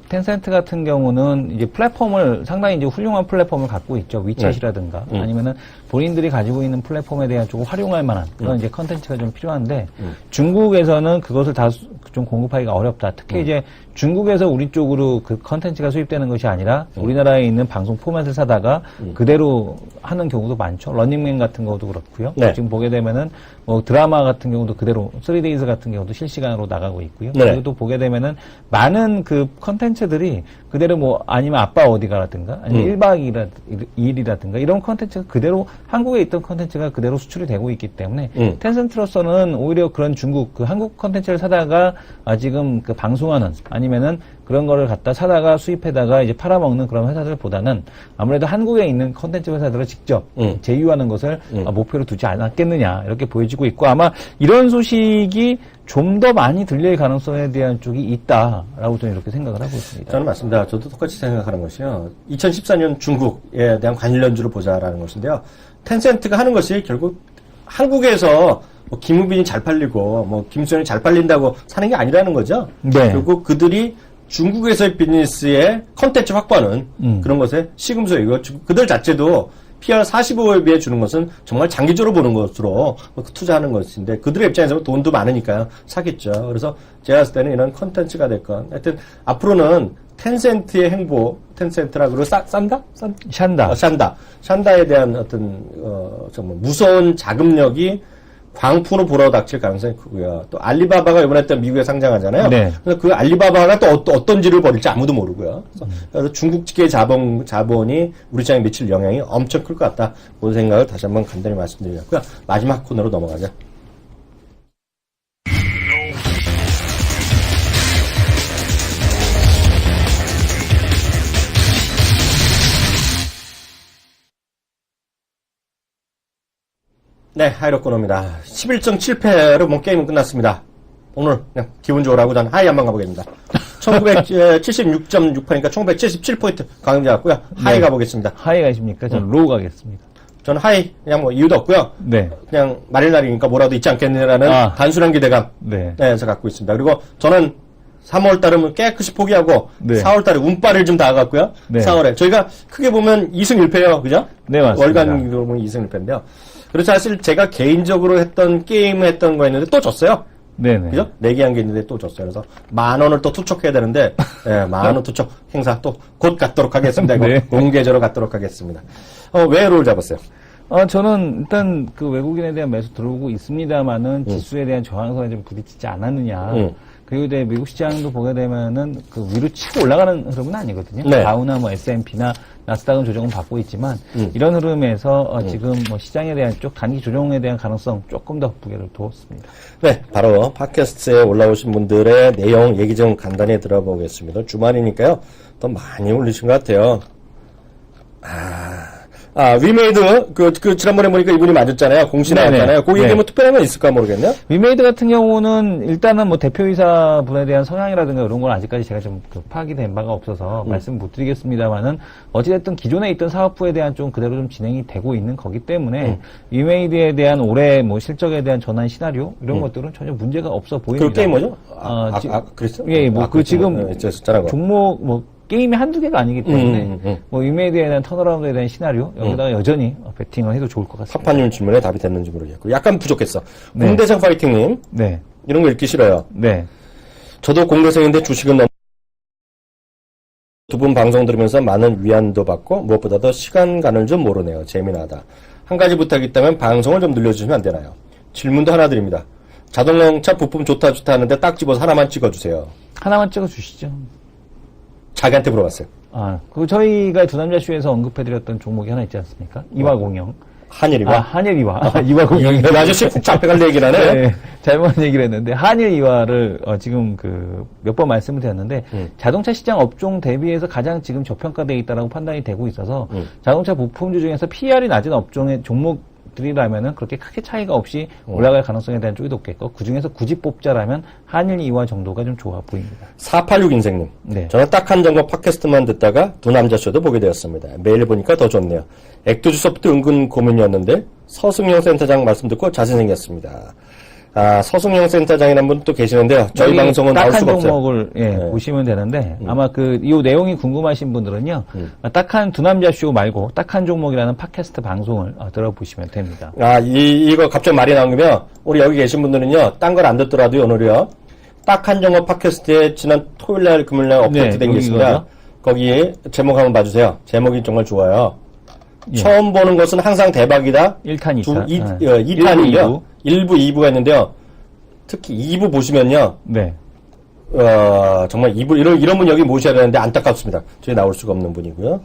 텐센트 같은 경우는 이제 플랫폼을 상당히 이제 훌륭한 플랫폼을 갖고 있죠. 위챗이라든가 아니면은 본인들이 가지고 있는 플랫폼에 대한 조금 활용할 만한 그런 이제 컨텐츠가 좀 필요한데 중국에서는 그것을 다 좀 공급하기가 어렵다. 특히 이제 중국에서 우리 쪽으로 그 컨텐츠가 수입되는 것이 아니라 우리나라에 있는 방송 포맷을 사다가 그대로 하는 경우도 많죠. 런닝맨 같은 경우도 그렇고요. 네. 지금 보게 되면은 드라마 같은 경우도 그대로 3days 같은 경우도 실시간으로 나가고 있고요. 네. 그리고 또 보게 되면은 많은 그 컨텐츠들이 그대로 아니면 아빠 어디가라든가 아니면 1박 2일이라든가 이런 컨텐츠가 그대로 한국에 있던 컨텐츠가 그대로 수출이 되고 있기 때문에 텐센트로서는 오히려 그런 중국 한국 컨텐츠를 사다가 지금 방송하는 아니면은 그런 거를 갖다 사다가 수입해다가 이제 팔아먹는 그런 회사들보다는 아무래도 한국에 있는 컨텐츠 회사들을 직접 제휴하는 것을 목표로 두지 않았겠느냐 이렇게 보여지고 있고 아마 이런 소식이 좀 더 많이 들릴 가능성에 대한 쪽이 있다라고 저는 이렇게 생각을 하고 있습니다. 저는 맞습니다. 저도 똑같이 생각하는 것이요. 2014년 중국에 대한 관련주를 보자라는 것인데요. 텐센트가 하는 것이 결국 한국에서 김우빈이 잘 팔리고 김수현이 잘 팔린다고 사는 게 아니라는 거죠. 네. 결국 그들이 중국에서의 비즈니스의 컨텐츠 확보하는 그런 것에 시금소이고 그들 자체도 PR 45에 주는 것은 정말 장기적으로 보는 것으로 투자하는 것인데 그들의 입장에서는 돈도 많으니까요. 사겠죠. 그래서 제가 봤을 때는 이런 컨텐츠가 될 건 하여튼 앞으로는 텐센트의 행보, 텐센트라 그러고 싼다? 샨다에 대한 어떤 정말 무서운 자금력이 광풍으로 불어닥칠 가능성이 크고요. 또 알리바바가 이번에 또 미국에 상장하잖아요. 네. 그래서 그 알리바바가 또 어떤 질을 벌일지 아무도 모르고요. 그래서 중국 측의 자본이 우리 시장에 미칠 영향이 엄청 클 것 같다. 그런 생각을 다시 한번 간단히 말씀드리겠고요. 마지막 코너로 넘어가죠. 네, 하이로코노입니다. 11.7패로 뭐 게임은 끝났습니다. 오늘 그냥 기분 좋으라고 전 하이 한번 가보겠습니다. 1976.68니까 1977포인트 강행자였고요. 하이 가보겠습니다. 하이 가십니까? 저는 로우 가겠습니다. 저는 하이 그냥 뭐 이유도 없고요. 네. 그냥 말일 날이니까 뭐라도 있지 않겠느냐라는 단순한 기대감 에서 갖고 있습니다. 그리고 저는 3월 달은 깨끗이 포기하고 네. 4월 달에 운빨을 좀 다가갔고요. 네. 4월에 저희가 크게 보면 2승 1패예요. 그죠? 네, 맞습니다. 월간으로 보면 2승 1패인데요. 그래서 사실 제가 개인적으로 했던 게임을 했던 거 있는데 또 졌어요. 네네. 그죠? 내기한 게 있는데 또 졌어요. 그래서 10,000원을 또 투척해야 되는데, 예, 10,000원 투척 행사 또 곧 갖도록 하겠습니다. 이거 네. 공개적으로 갖도록 하겠습니다. 왜 롤 잡았어요? 저는 일단 그 외국인에 대한 매수 들어오고 있습니다만은 지수에 대한 저항선에 좀 부딪히지 않았느냐. 그리고 이제 미국 시장도 보게 되면은 그 위로 치고 올라가는 흐름은 아니거든요. 네. 다우나 뭐 S&P나 나스닥은 조정은 받고 있지만 이런 흐름에서 지금 뭐 시장에 대한 쪽 단기 조정에 대한 가능성 조금 더 무게를 두었습니다. 네, 바로 팟캐스트에 올라오신 분들의 내용 얘기 좀 간단히 들어보겠습니다. 주말이니까요. 더 많이 올리신 것 같아요. 위메이드, 지난번에 보니까 이분이 맞았잖아요. 공시 나왔잖아요. 그 얘기 뭐 특별한 건 있을까 모르겠네요. 위메이드 같은 경우는 일단은 뭐 대표이사 분에 대한 성향이라든가 이런 건 아직까지 제가 좀 파악이 된 바가 없어서 말씀 못 드리겠습니다만은 어찌됐든 기존에 있던 사업부에 대한 좀 그대로 좀 진행이 되고 있는 거기 때문에 위메이드에 대한 올해 뭐 실적에 대한 전환 시나리오 이런 것들은 전혀 문제가 없어 보입니다. 그 게임 뭐죠? 그랬어? 예, 뭐 지금 있었잖아, 종목 뭐 게임이 한두 개가 아니기 때문에 뭐 위메이드에 대한 턴어라운드에 대한 시나리오 여기다가 여전히 베팅을 해도 좋을 것 같습니다. 파파님 질문에 답이 됐는지 모르겠고 약간 부족했어. 공대생 파이팅님 네. 이런 거 읽기 싫어요. 네. 저도 공대생인데 주식은 너무 두 분 방송 들으면서 많은 위안도 받고 무엇보다도 시간 가는 줄 모르네요. 재미나다. 한 가지 부탁이 있다면 방송을 좀 늘려주시면 안 되나요? 질문도 하나 드립니다. 자동차 부품 좋다 하는데 딱 집어서 하나만 찍어주세요. 하나만 찍어 주시죠. 자기한테 물어봤어요. 그 저희가 두 남자 쇼에서 언급해드렸던 종목이 하나 있지 않습니까? 이화공영. 한일이와? 한일이화. 이화공영. 이 아저씨 푹 잡혀갈 얘기를 하네. 네, 잘못 얘기를 했는데, 한일이화를, 지금 몇 번 말씀을 드렸는데, 자동차 시장 업종 대비해서 가장 지금 저평가되어 있다라고 판단이 되고 있어서, 자동차 부품주 중에서 PER이 낮은 업종의 종목들이라면은 그렇게 크게 차이가 없이 올라갈 가능성에 대한 쪽이 높겠고, 그 중에서 굳이 뽑자라면 한일이화 정도가 좀 좋아 보입니다. 486 인생님. 네. 저는 딱 한 정보 팟캐스트만 듣다가 두 남자 쇼도 보게 되었습니다. 매일 보니까 더 좋네요. 액도주서부터 은근 고민이었는데 서승용 센터장 말씀 듣고 자세히 생겼습니다. 서승용 센터장이라는 분 또 계시는데요. 저희 방송은 나올 수가 없어요. 종목을 보시면 되는데 아마 이 내용이 궁금하신 분들은요. 딱한 두 남자 쇼 말고 딱한 종목이라는 팟캐스트 방송을 들어보시면 됩니다. 이거 갑자기 말이 나오면 우리 여기 계신 분들은요. 딴 걸 안 듣더라도 오늘요. 딱한 정보 팟캐스트에 지난 토요일날 금요일날 업데이트 된 게 있습니다. 거기 제목 한번 봐주세요. 제목이 정말 좋아요. 예. 처음 보는 것은 항상 대박이다. 1탄, 2탄. 2탄이요. 1부, 2부가 있는데요. 특히 2부 보시면요. 네. 정말 2부, 이런 분 여기 모셔야 되는데 안타깝습니다. 저희 나올 수가 없는 분이고요.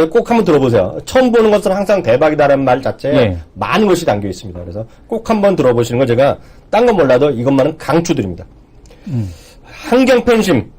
꼭 한번 들어보세요. 처음 보는 것은 항상 대박이다라는 말 자체에 많은 것이 담겨 있습니다. 그래서 꼭 한번 들어보시는 거 제가 딴 건 몰라도 이것만은 강추드립니다. 한경 팬심.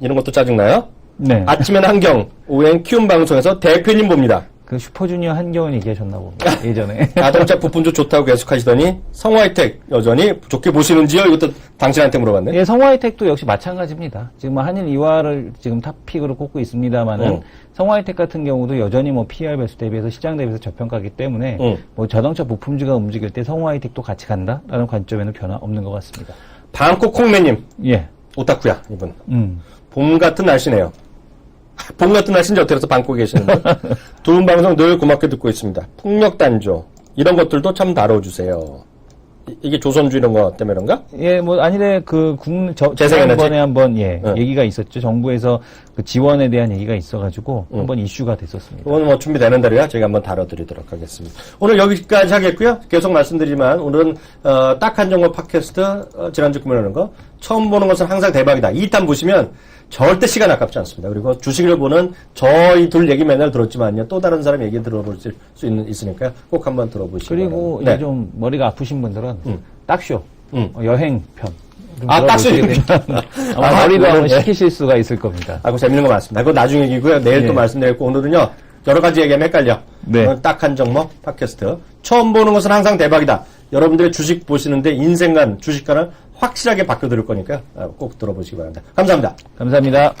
이런 것도 짜증나요? 네. 아침엔 한경, 오후엔 키움 방송에서 대표님 봅니다. 그 슈퍼주니어 한경을 얘기하셨나 봅니다. 예전에. 자동차 부품도 좋다고 계속 하시더니 성화이텍 여전히 좋게 보시는지요? 이것도 당신한테 물어봤네. 예, 성화이텍도 역시 마찬가지입니다. 지금 한일 이화를 지금 탑픽으로 꼽고 있습니다만은 성화이텍 같은 경우도 여전히 뭐 PR 배수 대비해서 시장 대비해서 저평가기 때문에 뭐 자동차 부품주가 움직일 때 성화이텍도 같이 간다라는 관점에는 변화 없는 것 같습니다. 방콕 콩매님. 예. 오타쿠야, 이분. 봄 같은 날씨네요. 봄 같은 날씨인지 어떻게 해서 방콕에 계시는데. 두 분 방송 늘 고맙게 듣고 있습니다. 풍력단조. 이런 것들도 참 다뤄주세요. 이게 조선주 이런 거 때문에 그런가? 예, 뭐, 아니래, 지난번에 한번, 얘기가 있었죠. 정부에서 그 지원에 대한 얘기가 있어가지고, 한번 이슈가 됐었습니다. 그건 뭐 준비되는 대로야 저희가 한번 다뤄드리도록 하겠습니다. 오늘 여기까지 하겠고요. 계속 말씀드리지만, 오늘은, 딱한 정보 팟캐스트, 지난주 금요일에 거, 처음 보는 것은 항상 대박이다. 2탄 보시면, 절대 시간 아깝지 않습니다. 그리고 주식을 보는 저희 둘 얘기 맨날 들었지만요. 또 다른 사람 얘기 들어볼 수 있으니까 꼭 한번 들어보시고. 그리고 이제 좀 머리가 아프신 분들은 딱쇼, 여행편. 딱쇼. 아마 머리도 한번 시키실 수가 있을 겁니다. 그거 재밌는 거 많습니다. 그거 나중에 얘기고요. 내일 또 말씀드리고 오늘은요. 여러 가지 얘기하면 헷갈려. 네. 딱 한 종목 팟캐스트. 처음 보는 것은 항상 대박이다. 여러분들의 주식 보시는데 인생관, 주식관을 확실하게 바꿔드릴 거니까 꼭 들어보시기 바랍니다. 감사합니다. 감사합니다.